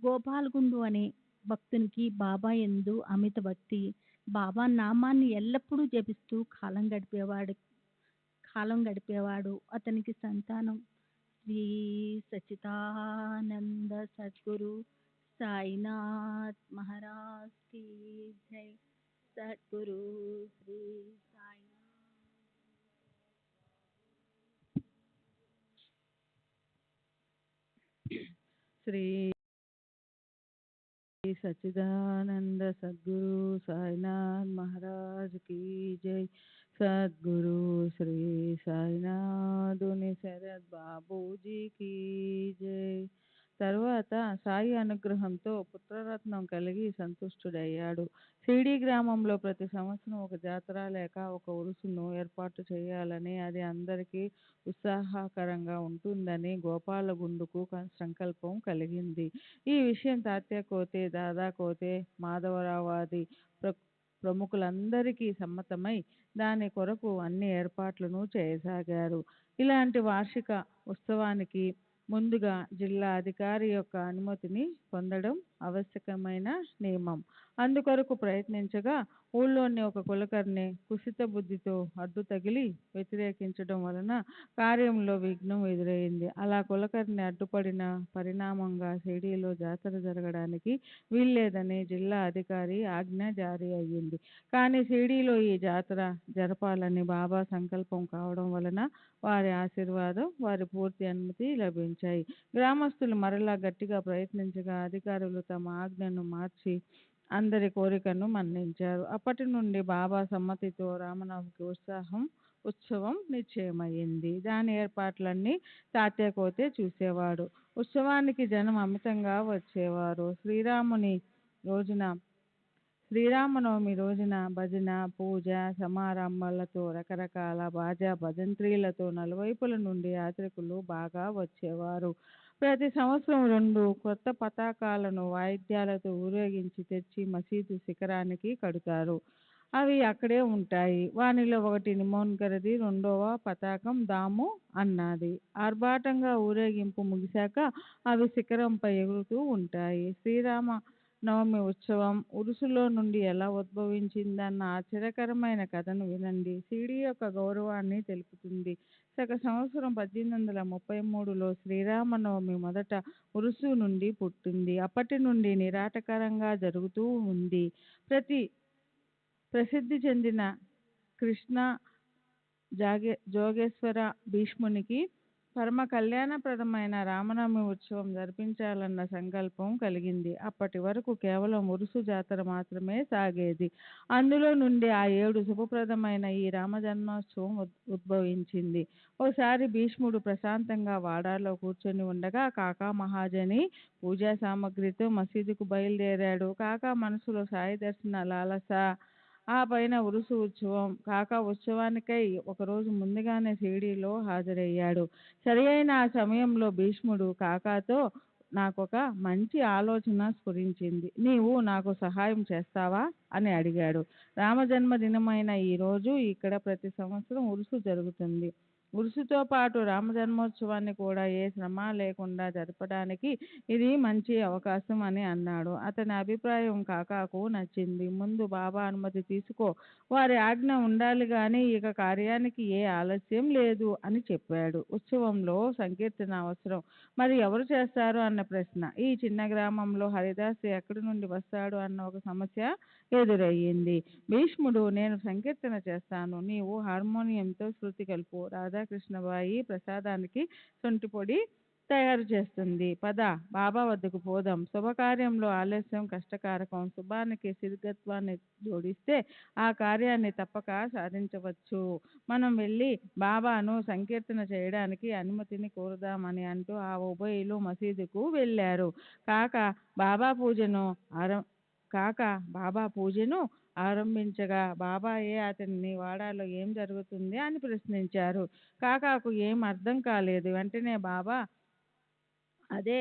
గోపాలగుండు అనే భక్తునికి బాబా యందు అమిత భక్తి. బాబా నామాన్ని ఎల్లప్పుడూ జపిస్తూ కాలం గడిపేవాడు. అతనికి సంతానం శ్రీ సచ్చిదానంద సద్గురు సాయినాథ్ మహారాజ్ కి జై. సద్గురు శ్రీ సాయినాథ్. శ్రీ సచ్చిదానంద సద్గురు సాయినాథ్ మహారాజ్ की जय. సద్గురు శ్రీ సాయినాథుని శరత్ బాబూజీ की जय. తరువాత సాయి అనుగ్రహంతో పుత్రరత్నం కలిగి సంతుష్టుడయ్యాడు. సిడి గ్రామంలో ప్రతి సంవత్సరం ఒక జాతర లేక ఒక ఉరుసును ఏర్పాటు చేయాలని, అది అందరికీ ఉత్సాహకరంగా ఉంటుందని గోపాలగుండుకు సంకల్పం కలిగింది. ఈ విషయం తాత్యా కోతే, దాదా కోతే, మాధవరావాది ప్రముఖులందరికీ సమ్మతమై దాని కొరకు అన్ని ఏర్పాట్లను చేయసాగారు. ఇలాంటి వార్షిక ఉత్సవానికి ముందుగా జిల్లా అధికారి యొక్క అనుమతిని పొందడం ఆవశ్యకమైన నియమం. అందుకొరకు ప్రయత్నించగా ఊళ్ళోని ఒక కులకర్ణి కుసిత బుద్ధితో అడ్డు తగిలి వ్యతిరేకించడం వలన కార్యంలో విఘ్నం ఎదురైంది. అలా కులకర్ణి అడ్డుపడిన పరిణామంగా షిరిడీలో జాతర జరగడానికి వీల్లేదని జిల్లా అధికారి ఆజ్ఞ జారీ అయ్యింది. కానీ షిరిడీలో ఈ జాతర జరపాలని బాబా సంకల్పం కావడం వలన వారి ఆశీర్వాదం, వారి పూర్తి అనుమతి లభించాయి. గ్రామస్తులు మరలా గట్టిగా ప్రయత్నించగా అధికారులు తమ ఆజ్ఞను మార్చి అందరి కోరికను మన్నించారు. అప్పటి నుండి బాబా సమ్మతితో రామనవమికి ఉత్సవం నిశ్చయమైంది. దాని ఏర్పాట్లన్నీ తాత్యా కోతే చూసేవాడు. ఉత్సవానికి జనం అమితంగా వచ్చేవారు. శ్రీరామనవమి రోజున భజన, పూజ, సమారంభాలతో రకరకాల బాజా భజంత్రీలతో నలువైపుల నుండి యాత్రికులు బాగా వచ్చేవారు. ప్రతి సంవత్సరం 2 కొత్త పతాకాలను వాయిద్యాలతో ఊరేగించి తెచ్చి మసీదు శిఖరానికి కడుతారు. అవి అక్కడే ఉంటాయి. వానిలో ఒకటి నిమోన్కరది, రెండవ పతాకం దాము అన్నది. ఆర్భాటంగా ఊరేగింపు ముగిశాక అవి శిఖరంపై ఎగురుతూ ఉంటాయి. శ్రీరామ నవమి ఉత్సవం ఉరుసులో నుండి ఎలా ఉద్భవించిందన్న ఆశ్చర్యకరమైన కథను వినండి. సిడి యొక్క గౌరవాన్ని తెలుపుతుంది. శక సంవత్సరం 1833లో శ్రీరామనవమి మొదట ఉరుసు నుండి పుట్టింది. అప్పటి నుండి నిరాటంకంగా జరుగుతూ ఉంది. ప్రసిద్ధి చెందిన కృష్ణ జోగేశ్వర భీష్మునికి పరమ కళ్యాణప్రదమైన రామనవమి ఉత్సవం జరిపించాలన్న సంకల్పం కలిగింది. అప్పటి వరకు కేవలం ఉరుసు జాతర మాత్రమే సాగేది. అందులో నుండి ఆ 7 శుభప్రదమైన ఈ రామజన్మోత్సవం ఉద్భవించింది. ఓసారి భీష్ముడు ప్రశాంతంగా వాడాలో కూర్చొని ఉండగా కాకా మహాజని పూజా సామగ్రితో మసీదుకు బయలుదేరాడు. కాకా మనసులో సాయి దర్శన లాలస. ఆ పైన ఉరుసు ఉత్సవం. కాకా ఉత్సవానికై ఒకరోజు ముందుగానే షిరిడీలో హాజరయ్యాడు. సరి అయిన ఆ సమయంలో భీష్ముడు కాకాతో నాకొక మంచి ఆలోచన స్ఫురించింది. నీవు నాకు సహాయం చేస్తావా అని అడిగాడు. రామజన్మదినమైన ఈ రోజు ఇక్కడ ప్రతి సంవత్సరం ఉరుసు జరుగుతుంది. ఉరుసుతో పాటు రామజన్మోత్సవాన్ని కూడా ఏ శ్రమ లేకుండా జరపడానికి ఇది మంచి అవకాశం అని అన్నాడు. అతని అభిప్రాయం కాకాకు నచ్చింది. ముందు బాబా అనుమతి తీసుకో, వారి ఆజ్ఞ ఉండాలి గాని ఇక కార్యానికి ఏ ఆలస్యం లేదు అని చెప్పాడు. ఉత్సవంలో సంకీర్తన అవసరం. మరి ఎవరు చేస్తారు అన్న ప్రశ్న. ఈ చిన్న గ్రామంలో హరిదాస్ ఎక్కడి నుండి వస్తాడు అన్న ఒక సమస్య ఎదురయ్యింది. భీష్ముడు నేను సంకీర్తన చేస్తాను, నీవు హార్మోనియంతో శృతి కలుపు. రాధాకృష్ణబాయి ప్రసాదానికి సొంటిపొడి తయారు చేస్తుంది. పద బాబా వద్దకు పోదాం. శుభకార్యంలో ఆలస్యం కష్టకారకం. శుభానికి శీఘ్రత్వాన్ని జోడిస్తే ఆ కార్యాన్ని తప్పక సాధించవచ్చు. మనం వెళ్ళి బాబాను సంకీర్తన చేయడానికి అనుమతిని కోరుదామని అంటూ ఆ ఉభయులు మసీదుకు వెళ్ళారు. కాకా బాబా పూజను ఆరంభించగా బాబాయే అతనిని వాడాలో ఏం జరుగుతుంది అని ప్రశ్నించారు. కాకాకు ఏం అర్థం కాలేదు. వెంటనే బాబా అదే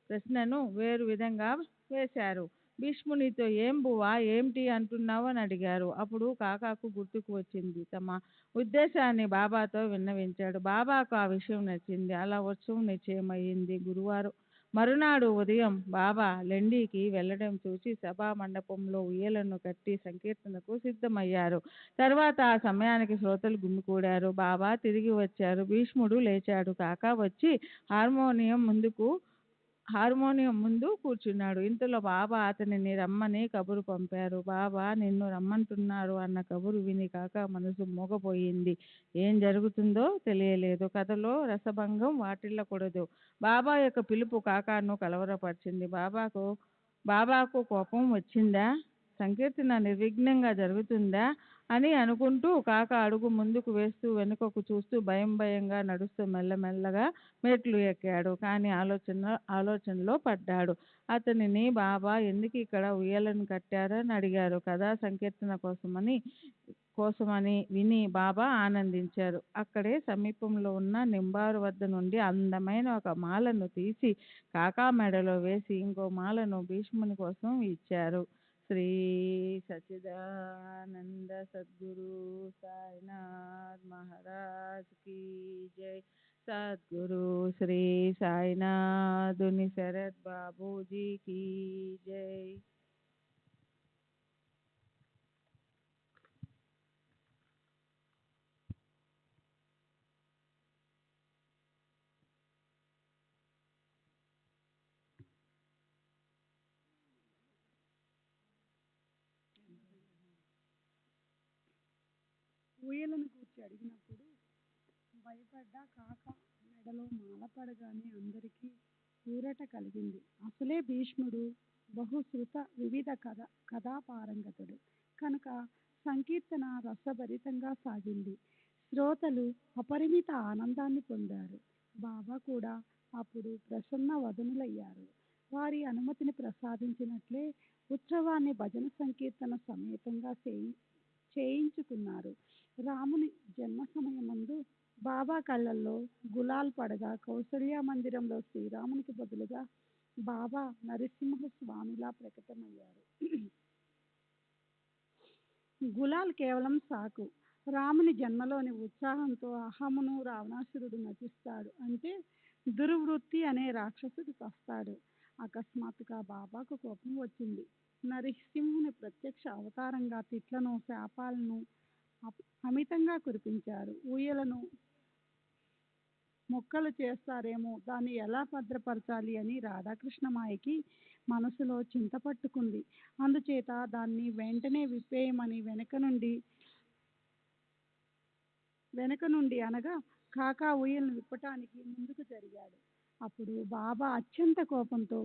ప్రశ్నను వేరు విధంగా వేశారు. భీష్మునితో ఏం బువా ఏమిటి అంటున్నావు అని అడిగారు. అప్పుడు కాకాకు గుర్తుకు వచ్చింది. తమ ఉద్దేశాన్ని బాబాతో విన్నవించాడు. బాబాకు ఆ విషయం నచ్చింది. అలా ఉత్సవం నిశ్చయమైంది. మరునాడు ఉదయం బాబా లెండికి వెళ్ళడం చూసి సభా మండపంలో ఉయ్యలను కట్టి సంకీర్తనకు సిద్ధమయ్యారు. తర్వాత ఆ సమయానికి శ్రోతలు గుమికూడారు. బాబా తిరిగి వచ్చారు. భీష్ముడు లేచాడు. కాకా వచ్చి హార్మోనియం ముందు కూర్చున్నాడు. ఇంతలో బాబా అతనిని రమ్మని కబురు పంపారు. బాబా నిన్ను రమ్మంటున్నారు అన్న కబురు విని కాకా మనసు మూగపోయింది. ఏం జరుగుతుందో తెలియలేదు. కథలో రసభంగం వాటిల్లకూడదు. బాబా యొక్క పిలుపు కాకాను కలవరపరిచింది. బాబాకు కోపం వచ్చిందా? సంకీర్తన నిర్విఘ్నంగా జరుగుతుందా అని అనుకుంటూ కాక అడుగు ముందుకు వేస్తూ వెనుకకు చూస్తూ భయంగా నడుస్తూ మెల్లమెల్లగా మెట్లు ఎక్కాడు. కానీ ఆలోచనలో పడ్డాడు. అతనిని బాబా ఎందుకు ఇక్కడ ఉయ్యాలను కట్టారని అడిగారు. కథా సంకీర్తన కోసమని విని బాబా ఆనందించారు. అక్కడే సమీపంలో ఉన్న నింబారు వద్ద నుండి అందమైన ఒక మాలను తీసి కాకా మెడలో వేసి ఇంకో మాలను భీష్ముని కోసం ఇచ్చారు. శ్రీ సచ్చిదానంద సద్గురు సాయినాథ్ మహారాజ్ की जय। सद्गुरु श्री साईनाथुनि शरद बाबू जी की जय। ఊయలను కూర్చి అడిగినప్పుడు భయపడ్డ కాక మెడలో మాల పడగానే అందరికీ ఊరట కలిగింది. అసలే భీష్ముడు బహుశ్రుత వివిధ కథాపారంగతుడు కనుక సంకీర్తన రసభరితంగా సాగింది. శ్రోతలు అపరిమిత ఆనందాన్ని పొందారు. బాబా కూడా అప్పుడు ప్రసన్న వదనులయ్యారు. వారి అనుమతిని ప్రసాదించినట్లే ఉత్సవాన్ని భజన సంకీర్తన సమేతంగా చేయించుకున్నారు. రాముని జన్మ సమయమందు బాబా కళ్ళల్లో గులాల్ పడగా కౌసల్య మందిరంలో శ్రీరామునికి బదులుగా బాబా నరసింహ స్వామిలా ప్రకటమయ్యారు. గులాల్ కేవలం సాకు. రాముని జన్మలోని ఉత్సాహంతో అహమును రావణాసురుడు నటిస్తాడు. అంటే దుర్వృత్తి అనే రాక్షసుడు వస్తాడు. అకస్మాత్తుగా బాబాకు కోపం వచ్చింది. నరసింహుని ప్రత్యక్ష అవతారంగా తిట్లను శాపాలను అమితంగా కురిపించారు. ఊయలను మొక్కలు చేస్తారేమో, దాన్ని ఎలా భద్రపరచాలి అని రాధాకృష్ణమాయకి మనసులో చింత పట్టుకుంది. అందుచేత దాన్ని వెంటనే విప్పేయమని వెనక నుండి అనగా కాకా ఊయలను విప్పటానికి ముందుకు జరిగాడు. అప్పుడు బాబా అత్యంత కోపంతో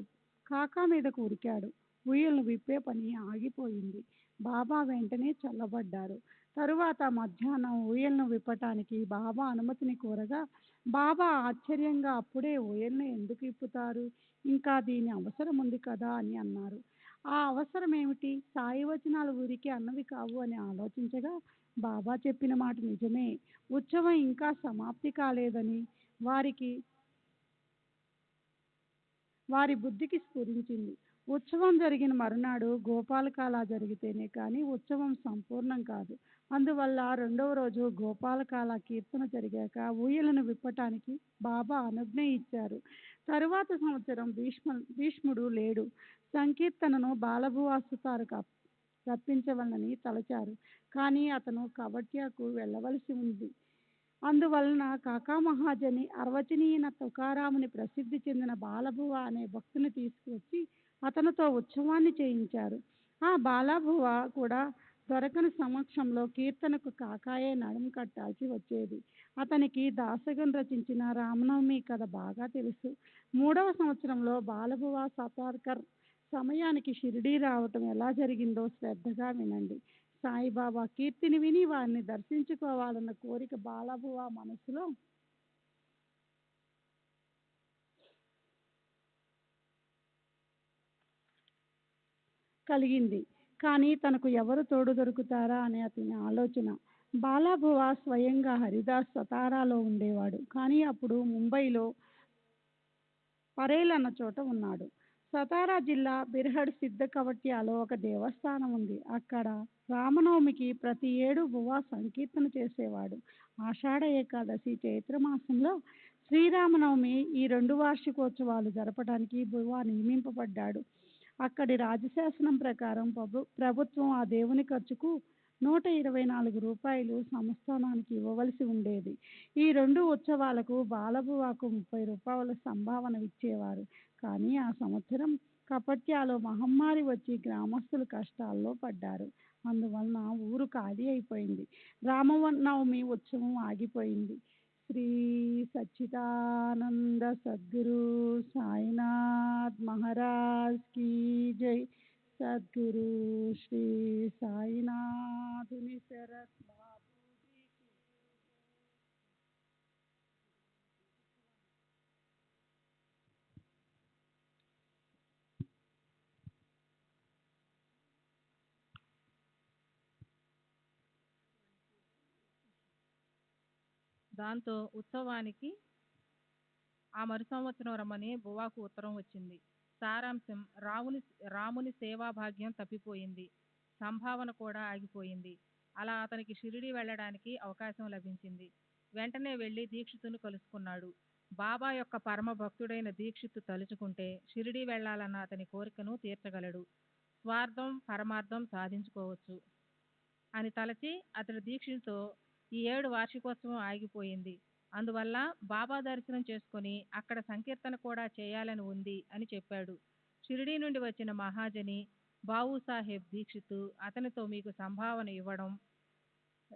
కాకా మీదకు ఉరికాడు. ఊయలను విప్పే పని ఆగిపోయింది. బాబా వెంటనే చల్లబడ్డారు. తరువాత మధ్యాహ్నం ఊయలను విప్పటానికి బాబా అనుమతిని కోరగా బాబా ఆశ్చర్యంగా అప్పుడే ఊయలను ఎందుకు విప్పుతారు, ఇంకా దీని అవసరం ఉంది కదా అని అన్నారు. ఆ అవసరం ఏమిటి? సాయి వచనాలు ఊరికి అన్నవి కావు అని ఆలోచించగా బాబా చెప్పిన మాట నిజమే. ఉత్సవం ఇంకా సమాప్తి కాలేదని వారి బుద్ధికి స్ఫురించింది. ఉత్సవం జరిగిన మరునాడు గోపాలకాల జరిగితేనే కానీ ఉత్సవం సంపూర్ణం కాదు. అందువల్ల రెండవ రోజు గోపాలకాల కీర్తన జరిగాక ఊయలను విప్పటానికి బాబా అనుజ్ఞ ఇచ్చారు. తరువాత సంవత్సరం భీష్ముడు లేడు. సంకీర్తనను బాలభువా సుతారుకు రప్పించవలనని తలచారు. కానీ అతను కవట్యాకు వెళ్ళవలసి ఉంది. అందువలన కాకా మహాజని అర్వచనీయ తుకారాముని ప్రసిద్ధి చెందిన బాలభువ అనే భక్తుని తీసుకువచ్చి అతనితో ఉత్సవాన్ని చేయించారు. ఆ బాలభువ కూడా దొరకని సమక్షంలో కీర్తనకు కాకాయే నడుము కట్టాల్సి వచ్చేది. అతనికి దాసగన్ రచించిన రామనవమి కథ బాగా తెలుసు. 3వ సంవత్సరంలో బాలభువ సతార్కర్ సమయానికి షిరిడీ రావటం ఎలా జరిగిందో శ్రద్ధగా వినండి. సాయిబాబా కీర్తిని విని వారిని దర్శించుకోవాలన్న కోరిక బాలభువ మనసులో కలిగింది. కానీ తనకు ఎవరు తోడు దొరుకుతారా అని అతని ఆలోచన. బాలభువ స్వయంగా హరిదాస్ సతారాలో ఉండేవాడు. కానీ అప్పుడు ముంబైలో పరేల్ అన్న చోట ఉన్నాడు. సతారా జిల్లా బిర్హడ్ సిద్ధ కవట్యాలో ఒక దేవస్థానం ఉంది. అక్కడ రామనవమికి ప్రతి ఏడు బువా సంకీర్తన చేసేవాడు. ఆషాఢ ఏకాదశి చైత్రమాసంలో శ్రీరామనవమి ఈ 2 వార్షికోత్సవాలు జరపడానికి బువ్వా నియమింపబడ్డాడు. అక్కడి రాజశాసనం ప్రకారం ప్రభుత్వం ఆ దేవుని ఖర్చుకు రూ. 124 సంస్థానానికి ఇవ్వవలసి ఉండేది. ఈ 2 ఉత్సవాలకు బాలబువ్వాకు రూ. 30 సంభావన ఇచ్చేవారు. కానీ ఆ సంవత్సరం కపట్యాలో మహమ్మారి వచ్చి గ్రామస్తులు కష్టాల్లో పడ్డారు. అందువలన ఊరు ఖాళీ అయిపోయింది. రామనవమి ఉత్సవం ఆగిపోయింది. శ్రీ సచ్చిదానంద సద్గురు సాయినాథ్ మహారాజ్ కీ జై. సద్గురు శ్రీ సాయినాథుని శరత్ బాబూజీ కీ. దాంతో ఉత్సవానికి ఆ మరు సంవత్సరం రమ్మని బువ్వాకు ఉత్తరం వచ్చింది. సారాంశం: రాముని సేవా భాగ్యం తప్పిపోయింది. సంభావన కూడా ఆగిపోయింది. అలా అతనికి షిరిడీ వెళ్ళడానికి అవకాశం లభించింది. వెంటనే వెళ్ళి దీక్షితుని కలుసుకున్నాడు. బాబా యొక్క పరమ భక్తుడైన దీక్షితు తలుచుకుంటే షిరిడీ వెళ్ళాలన్న అతని కోరికను తీర్చగలడు. స్వార్థం పరమార్థం సాధించుకోవచ్చు అని తలచి అతడు దీక్షితుతో ఈ 7 వార్షికోత్సవం ఆగిపోయింది. అందువల్ల బాబా దర్శనం చేసుకుని అక్కడ సంకీర్తన కూడా చేయాలని ఉంది అని చెప్పాడు. షిరిడీ నుండి వచ్చిన మహాజని బాబూసాహెబ్ దీక్షితు అతనితో మీకు సంభావన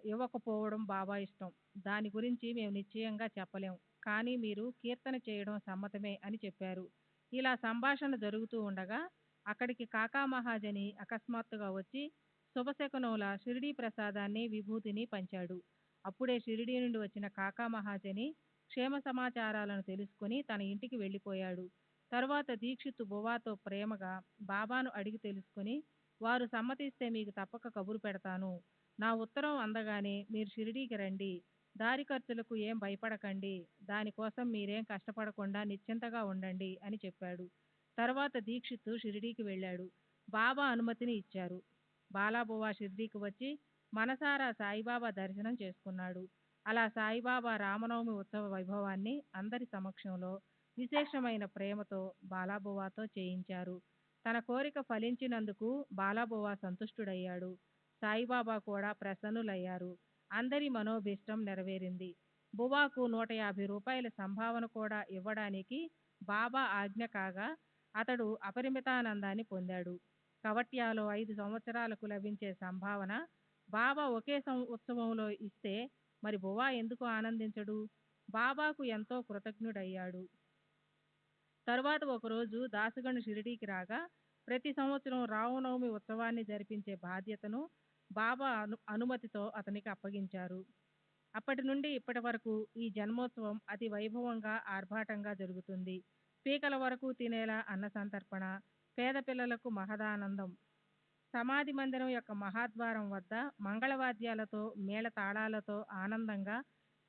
ఇవ్వకపోవడం బాబా ఇష్టం. దాని గురించి మేము నిశ్చయంగా చెప్పలేం. కానీ మీరు కీర్తన చేయడం సమ్మతమే అని చెప్పారు. ఇలా సంభాషణ జరుగుతూ ఉండగా అక్కడికి కాకా మహాజని అకస్మాత్తుగా వచ్చి శుభశకునముల షిరిడీ ప్రసాదాన్ని విభూతిని పంచాడు. అప్పుడే షిరిడీ నుండి వచ్చిన కాకా మహాజని క్షేమ సమాచారాలను తెలుసుకుని తన ఇంటికి వెళ్ళిపోయాడు. తరువాత దీక్షితు బువ్వాతో ప్రేమగా బాబాను అడిగి తెలుసుకుని, వారు సమ్మతిస్తే మీకు తప్పక కబురు పెడతాను. నా ఉత్తరం అందగానే మీరు షిరిడీకి రండి. దారి ఖర్చులకు ఏం భయపడకండి. దానికోసం మీరేం కష్టపడకుండా నిశ్చింతగా ఉండండి అని చెప్పాడు. తర్వాత దీక్షితు షిరిడీకి వెళ్ళాడు. బాబా అనుమతిని ఇచ్చారు. బాలాబువ్వా షిరిడీకి వచ్చి మనసారా సాయిబాబా దర్శనం చేసుకున్నాడు. అలా సాయిబాబా రామనవమి ఉత్సవ వైభవాన్ని అందరి సమక్షంలో విశేషమైన ప్రేమతో బాలాబువ్వాతో చేయించారు. తన కోరిక ఫలించినందుకు బాలాబువ్వా సంతుష్టుడయ్యాడు. సాయిబాబా కూడా ప్రసన్నులయ్యారు. అందరి మనోభీష్టం నెరవేరింది. బువ్వాకు రూ. 150 సంభావన కూడా ఇవ్వడానికి బాబా ఆజ్ఞ కాగా అతడు అపరిమితానందాన్ని పొందాడు. కవట్యాలో 5 సంవత్సరాలకు లభించే సంభావన బాబా ఒకే ఉత్సవంలో ఇస్తే మరి బువ్వా ఎందుకు ఆనందించడు? బాబాకు ఎంతో కృతజ్ఞుడయ్యాడు. తరువాత ఒకరోజు దాసగను షిరిడీకి రాగా ప్రతి సంవత్సరం రామనవమి ఉత్సవాన్ని జరిపించే బాధ్యతను బాబా అనుమతితో అతనికి అప్పగించారు. అప్పటి నుండి ఇప్పటి వరకు ఈ జన్మోత్సవం అతి వైభవంగా ఆర్భాటంగా జరుగుతుంది. పీకల వరకు తినేలా అన్న సంతర్పణ, పేద పిల్లలకు మహదానందం. సమాధి మందిరం యొక్క మహాద్వారం వద్ద మంగళవాద్యాలతో మేళతాళాలతో ఆనందంగా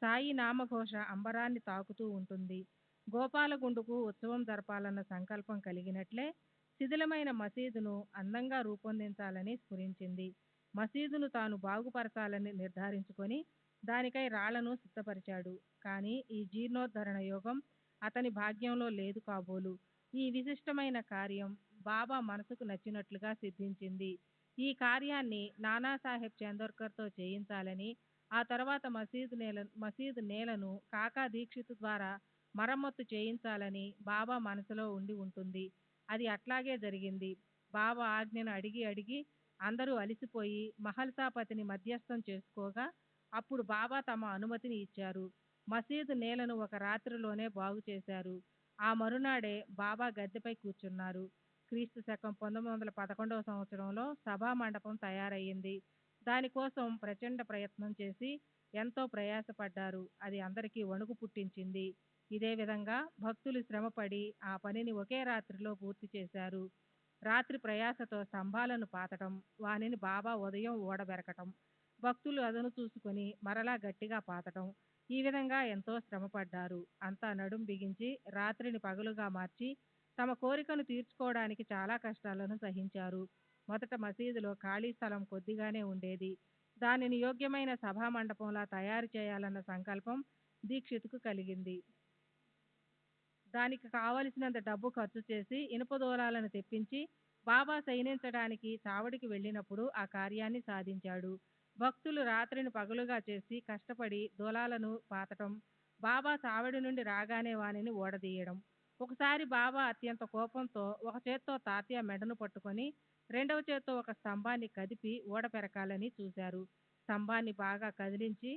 సాయి నామఘోష అంబరాన్ని తాకుతూ ఉంటుంది. గోపాలగుండుకు ఉత్సవం జరపాలన్న సంకల్పం కలిగినట్లే శిథిలమైన మసీదును అందంగా రూపొందించాలని స్ఫురించింది. మసీదును తాను బాగుపరచాలని నిర్ధారించుకొని దానికై రాళ్లను సిద్ధపరిచాడు. కానీ ఈ జీర్ణోద్ధరణ యోగం అతని భాగ్యంలో లేదు కాబోలు. ఈ విశిష్టమైన కార్యం బాబా మనసుకు నచ్చినట్లుగా సిద్ధించింది. ఈ కార్యాన్ని నానాసాహెబ్ చందోర్కర్తో చేయించాలని, ఆ తర్వాత మసీదు నేలను కాకా దీక్షితు ద్వారా మరమ్మత్తు చేయించాలని బాబా మనసులో ఉండి ఉంటుంది. అది అట్లాగే జరిగింది. బాబా ఆజ్ఞను అడిగి అడిగి అందరూ అలిసిపోయి మహల్సాపతిని మధ్యస్థం చేసుకోగా అప్పుడు బాబా తమ అనుమతిని ఇచ్చారు. మసీదు నేలను ఒక రాత్రిలోనే బాగు చేశారు. ఆ మరునాడే బాబా గద్దెపై కూర్చున్నారు. క్రీస్తు శకం 1911 సంవత్సరంలో సభా మండపం తయారయ్యింది. దానికోసం ప్రచండ ప్రయత్నం చేసి ఎంతో ప్రయాసపడ్డారు. అది అందరికీ వణుకు పుట్టించింది. ఇదే విధంగా భక్తులు శ్రమపడి ఆ పనిని ఒకే రాత్రిలో పూర్తి చేశారు. రాత్రి ప్రయాసతో స్తంభాలను పాతటం, వానిని బాబా ఉదయం ఊడబెరకటం, భక్తులు అదను చూసుకొని మరలా గట్టిగా పాతటం, ఈ విధంగా ఎంతో శ్రమపడ్డారు. అంతా నడుం బిగించి రాత్రిని పగలుగా మార్చి తమ కోరికను తీర్చుకోవడానికి చాలా కష్టాలను సహించారు. మొదట మసీదులో ఖాళీ స్థలం కొద్దిగానే ఉండేది. దానిని యోగ్యమైన సభా మండపంలా తయారు చేయాలన్న సంకల్పం దీక్షితుకు కలిగింది. దానికి కావలసినంత డబ్బు ఖర్చు చేసి ఇనుప దూలాలను తెప్పించి బాబా శయనించడానికి చావడికి వెళ్ళినప్పుడు ఆ కార్యాన్ని సాధించాడు. భక్తులు రాత్రిని పగలుగా చేసి కష్టపడి దూలాలను పాతటం, బాబా చావడి నుండి రాగానే వానిని ఓడదీయడం. ఒకసారి బాబా అత్యంత కోపంతో ఒక చేత్తో తాత్య మెడను పట్టుకొని రెండవ చేత్తో ఒక స్తంభాన్ని కదిపి ఓడ పెరకాలని చూశారు. స్తంభాన్ని బాగా కదిలించి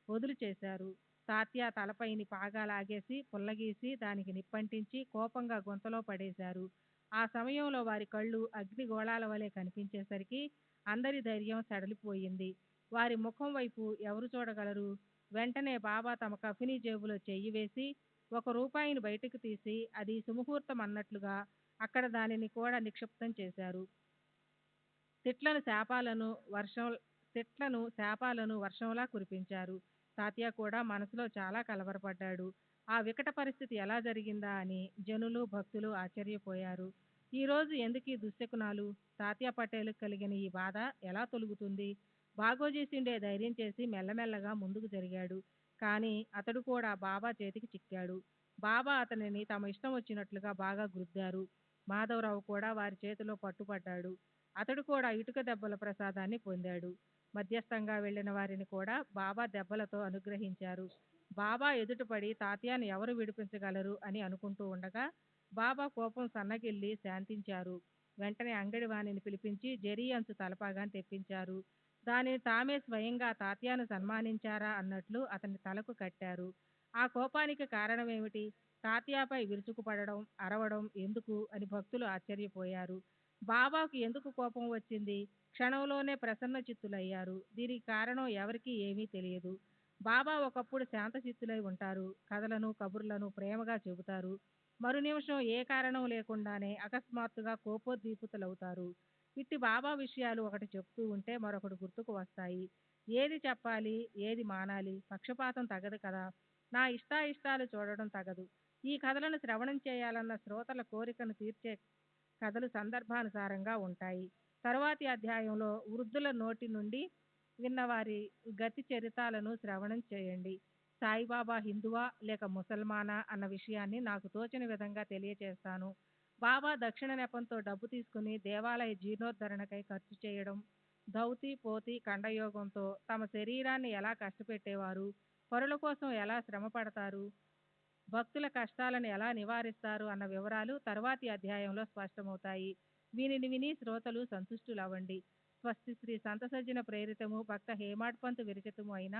వదులు చేశారు. తాత్య తలపైని పాగా లాగేసి పుల్లగీసి దానికి నిప్పంటించి కోపంగా గుంతలో పడేశారు. ఆ సమయంలో వారి కళ్ళు అగ్నిగోళాల వలె కనిపించేసరికి అందరి ధైర్యం సడలిపోయింది. వారి ముఖం వైపు ఎవరు చూడగలరు? వెంటనే బాబా తమ కఫినీ జేబులో చెయ్యి వేసి ₹1 బయటకు తీసి అది సుముహూర్తం అన్నట్లుగా అక్కడ దానిని కూడా నిక్షిప్తం చేశారు. తిట్లను శాపాలను వర్షంలా కురిపించారు. తాత్య కూడా మనసులో చాలా కలవరపడ్డాడు. ఆ వికట పరిస్థితి ఎలా జరిగిందా అని జనులు భక్తులు ఆశ్చర్యపోయారు. ఈ రోజు ఎందుకీ దుశ్శకునాలు? తాత్య పటేల్ కలిగిన ఈ బాధ ఎలా తొలుగుతుంది? బాగోజీ సిండే ధైర్యం చేసి మెల్లమెల్లగా ముందుకు జరిగాడు. కానీ అతడు కూడా బాబా చేతికి చిక్కాడు. బాబా అతనిని తమ ఇష్టం వచ్చినట్లుగా బాగా గుద్దారు. మాధవరావు కూడా వారి చేతిలో పట్టుపడ్డాడు. అతడు కూడా ఇటుక దెబ్బల ప్రసాదాన్ని పొందాడు. మధ్యస్థంగా వెళ్ళిన వారిని కూడా బాబా దెబ్బలతో అనుగ్రహించారు. బాబా ఎదుటపడి తాత్యాను ఎవరు విడిపించగలరు అని అనుకుంటూ ఉండగా బాబా కోపం సన్నగిల్లి శాంతించారు. వెంటనే అంగడి వాణిని పిలిపించి జరీ అంచు తలపాగాని తెప్పించారు. దానిని తామే స్వయంగా తాత్యాను సన్మానించారా అన్నట్లు అతని తలకు కట్టారు. ఆ కోపానికి కారణమేమిటి? తాత్యాపై విరుచుకుపడడం, అరవడం ఎందుకు అని భక్తులు ఆశ్చర్యపోయారు. బాబాకు ఎందుకు కోపం వచ్చింది? క్షణంలోనే ప్రసన్న చిత్తులయ్యారు. దీనికి కారణం ఎవరికీ ఏమీ తెలియదు. బాబా ఒకప్పుడు శాంతచిత్తులై ఉంటారు. కథలను కబుర్లను ప్రేమగా చెబుతారు. మరు నిమిషం ఏ కారణం లేకుండానే అకస్మాత్తుగా కోపోద్దీపితులవుతారు. ఇట్టి బాబా విషయాలు ఒకటి చెప్తూ ఉంటే మరొకటి గుర్తుకు వస్తాయి. ఏది చెప్పాలి, ఏది మానాలి? పక్షపాతం తగదు కదా. నా ఇష్టాయిష్టాలు చూడడం తగదు. ఈ కథలను శ్రవణం చేయాలన్న శ్రోతల కోరికను తీర్చే కథలు సందర్భానుసారంగా ఉంటాయి. తరువాతి అధ్యాయంలో వృద్ధుల నోటి నుండి విన్నవారి గతి చరితాలను శ్రవణం చేయండి. సాయిబాబా హిందువా లేక ముసల్మానా అన్న విషయాన్ని నాకు తోచిన విధంగా తెలియచేస్తాను. బాబా దక్షిణ నెపంతో డబ్బు తీసుకుని దేవాలయ జీర్ణోద్ధరణకై ఖర్చు చేయడం, ధౌతి పోతి కండయోగంతో తమ శరీరాన్ని ఎలా కష్టపెట్టేవారు, పరుల కోసం ఎలా శ్రమ పడతారు, భక్తుల కష్టాలను ఎలా నివారిస్తారు అన్న వివరాలు తరువాతి అధ్యాయంలో స్పష్టమవుతాయి. వీనిని విని శ్రోతలు సంతుష్టులవ్వండి. స్వస్తి శ్రీ సంతసజ్జన ప్రేరితము భక్త హేమాడ్ పంత్ విరచితము అయిన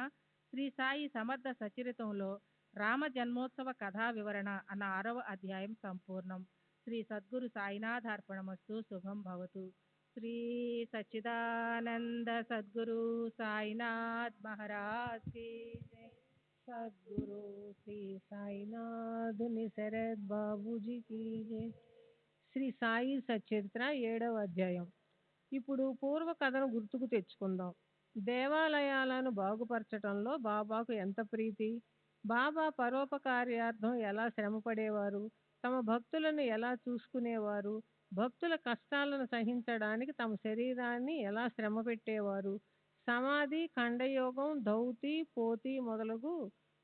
శ్రీ సాయి సమర్థ సచరితంలో రామ జన్మోత్సవ కథా వివరణ అన్న 6వ అధ్యాయం సంపూర్ణం. శ్రీ సద్గురు సాయినాథార్పణమస్తు. శుభం భవతు. శ్రీ సచ్చిదానంద సద్గురు సాయినాథ్ మహారాజ్ की जय. సద్గురు శ్రీ సాయినాథ్ శరద్ బాబూజీ की जय. శ్రీ సాయి సచరిత్ర 7వ అధ్యాయం. ఇప్పుడు పూర్వ కథను గుర్తుకు తెచ్చుకుందాం. దేవాలయాలను బాగుపరచటంలో బాబాకు ఎంత ప్రీతి! బాబా పరోపకార్యార్థం ఎలా శ్రమపడేవారు, తమ భక్తులను ఎలా చూసుకునేవారు, భక్తుల కష్టాలను సహించడానికి తమ శరీరాన్ని ఎలా శ్రమ పెట్టేవారు, సమాధి, ఖండయోగం, ధౌతి, పోతి మొదలగు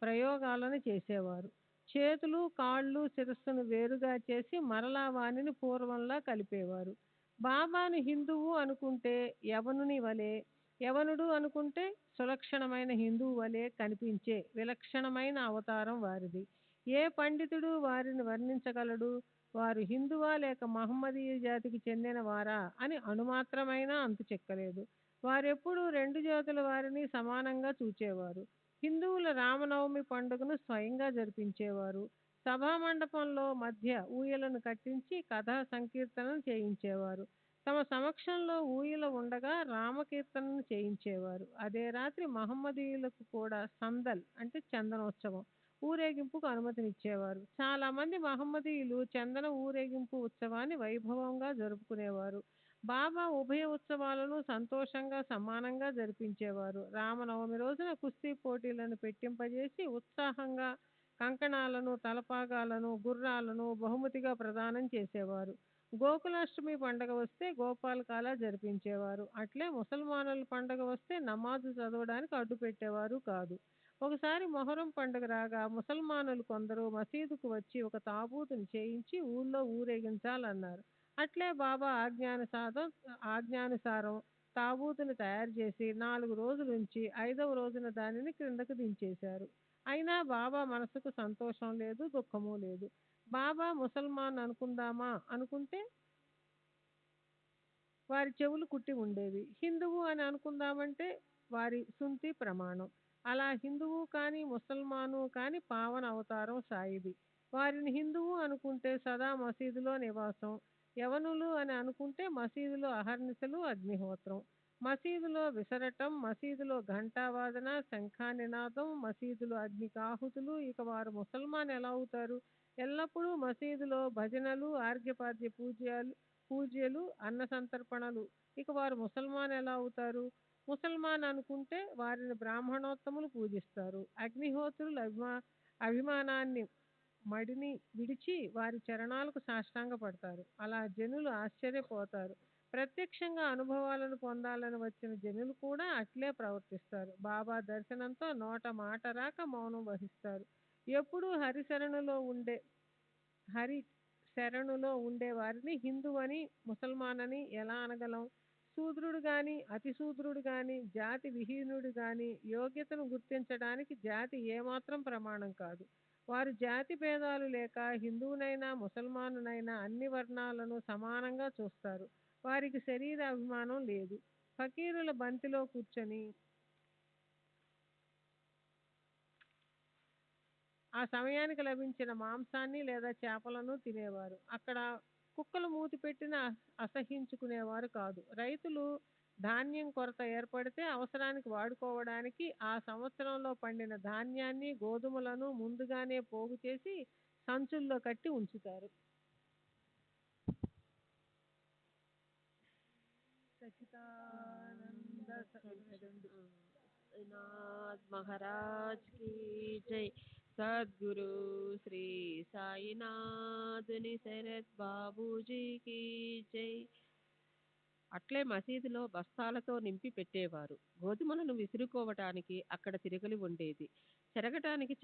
ప్రయోగాలను చేసేవారు. చేతులు కాళ్ళు శిరస్సును వేరుగా చేసి మరలా వానిని పూర్వంలా కలిపేవారు. బాబాను హిందువు అనుకుంటే యవనుని వలె, యవనుడు అనుకుంటే సులక్షణమైన హిందువు వలె కనిపించే విలక్షణమైన అవతారం వారిది. ఏ పండితుడు వారిని వర్ణించగలడు? వారు హిందువా లేక మహమ్మదీయ జాతికి చెందిన వారా అని అణుమాత్రమైనా అంతు చెక్కలేదు. వారెప్పుడూ రెండు జాతుల వారిని సమానంగా చూచేవారు. హిందువుల రామనవమి పండుగను స్వయంగా జరిపించేవారు. సభామండపంలో మధ్య ఊయలను కట్టించి కథా సంకీర్తనను చేయించేవారు. తమ సమక్షంలో ఊయల ఉండగా రామకీర్తనను చేయించేవారు. అదే రాత్రి మహమ్మదీయులకు కూడా సందల్ అంటే చందనోత్సవం ఊరేగింపుకు అనుమతినిచ్చేవారు. చాలా మంది మహమ్మదీయులు చందన ఊరేగింపు ఉత్సవాన్ని వైభవంగా జరుపుకునేవారు. బాబా ఉభయ ఉత్సవాలను సంతోషంగా సమానంగా జరిపించేవారు. రామనవమి రోజున కుస్తీ పోటీలను పెట్టింపజేసి ఉత్సాహంగా కంకణాలను, తలపాగాలను, గుర్రాలను బహుమతిగా ప్రదానం చేసేవారు. గోకులాష్టమి పండగ వస్తే గోపాలకాల జరిపించేవారు. అట్లే ముసల్మానుల పండగ వస్తే నమాజు చదవడానికి అడ్డు పెట్టేవారు కాదు. ఒకసారి మొహరం పండుగ రాగా ముసల్మానులు కొందరు మసీదుకు వచ్చి ఒక తాబూతుని చేయించి ఊళ్ళో ఊరేగించాలన్నారు. అట్లే బాబా ఆజ్ఞానుసారం తాబూతుని తయారు చేసి 4 రోజులుంచి 5వ రోజున దానిని క్రిందకు దించేశారు. అయినా బాబా మనసుకు సంతోషం లేదు, దుఃఖము లేదు. బాబా ముసల్మాన్ అనుకుందామా అనుకుంటే వారి చెవులు కుట్టి ఉండేవి. హిందువు అని అనుకుందామంటే వారి సుంతి ప్రమాణం. అలా హిందువు కానీ ముసల్మాను కానీ పావన అవతారం సాయిది. వారిని హిందువు అనుకుంటే సదా మసీదులో నివాసం, యవనులు అని అనుకుంటే మసీదులో అహర్నిశలు అగ్నిహోత్రం, మసీదులో విసరటం, మసీదులో ఘంటావాదన, శంఖానినాదం, మసీదులో అగ్నికాహుతులు. ఇక వారు ముసల్మాన్ ఎలా అవుతారు? ఎల్లప్పుడూ మసీదులో భజనలు, ఆర్ఘ్యపాద్య పూజ్యలు, అన్న సంతర్పణలు. ఇక వారు ముసల్మాన్ ఎలా అవుతారు? ముసల్మాన్ అనుకుంటే వారిని బ్రాహ్మణోత్తములు పూజిస్తారు. అగ్నిహోత్రులు అభిమానాన్ని మడిని విడిచి వారి చరణాలకు సాష్టాంగ పడతారు. అలా జనులు ఆశ్చర్యపోతారు. ప్రత్యక్షంగా అనుభవాలను పొందాలని వచ్చిన జనులు కూడా అట్లే ప్రవర్తిస్తారు. బాబా దర్శనంతో నోట మాట రాక మౌనం వహిస్తారు. ఎప్పుడూ హరి శరణులో ఉండే వారిని హిందువని ముసల్మానని ఎలా అనగలం? శూద్రుడు గాని అతిశూద్రుడు గాని జాతి విహీనుడు గాని యోగ్యతను గుర్తించడానికి జాతి ఏమాత్రం ప్రమాణం కాదు. వారు జాతి భేదాలు లేక హిందువునైనా ముసల్మానునైనా అన్ని వర్ణాలను సమానంగా చూస్తారు. వారికి శరీర అభిమానం లేదు. ఫకీరుల బంతిలో కూర్చొని ఆ సమయానికి లభించిన మాంసాన్ని లేదా చేపలను తినేవారు. అక్కడ కుక్కలు మూతి పెట్టిన అసహించుకునేవారు కాదు. రైతులు ధాన్యం కొరత ఏర్పడితే అవసరానికి వాడుకోవడానికి ఆ సంవత్సరంలో పండిన ధాన్యాన్ని, గోధుమలను ముందుగానే పోగు చేసి సంచుల్లో కట్టి ఉంచుతారు. సచిదానంద సాయినాథ్ మహారాజ్ की जय. సద్గురు శ్రీ సాయినాథుని శరత్ బాబూజీకి జై. అట్లే మసీదులో బస్తాలతో నింపి పెట్టేవారు. గోధుమలను విసురుకోవటానికి అక్కడ తిరగలి ఉండేది. చెరగటానికి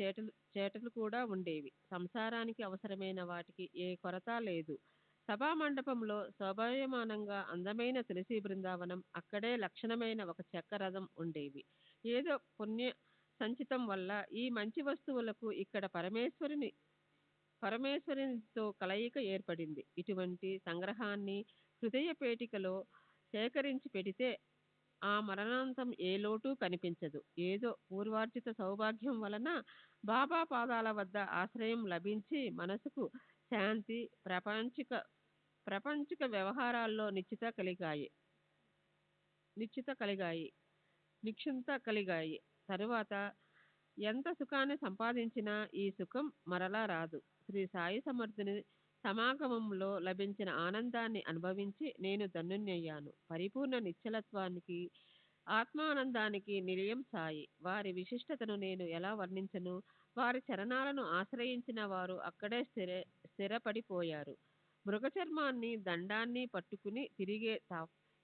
చేటలు కూడా ఉండేవి. సంసారానికి అవసరమైన వాటికి ఏ కొరత లేదు. సభామండపంలో శోభాయమానంగా అందమైన తులసి బృందావనం, అక్కడే లక్షణమైన ఒక చెక్క రథం ఉండేవి. ఏదో పుణ్య సంచితం వల్ల ఈ మంచి వస్తువులకు ఇక్కడ పరమేశ్వరునితో కలయిక ఏర్పడింది. ఇటువంటి సంగ్రహాన్ని హృదయ పేటికలో సేకరించి పెడితే ఆ మరణాంతం ఏ లోటు కనిపించదు. ఏదో పూర్వార్జిత సౌభాగ్యం వలన బాబా పాదాల వద్ద ఆశ్రయం లభించి మనసుకు శాంతి, ప్రపంచిక వ్యవహారాల్లో నిక్షింత కలిగాయి. తరువాత ఎంత సుఖాన్ని సంపాదించినా ఈ సుఖం మరలా రాదు. శ్రీ సాయి సమర్థుని సమాగమంలో లభించిన ఆనందాన్ని అనుభవించి నేను ధన్యుణ్ణయ్యాను. పరిపూర్ణ నిశ్చలత్వానికి, ఆత్మానందానికి నిలయం సాయి. వారి విశిష్టతను నేను ఎలా వర్ణించను? వారి చరణాలను ఆశ్రయించిన వారు అక్కడే స్థిరపడిపోయారు. మృగచర్మాన్ని దండాన్ని పట్టుకుని తిరిగే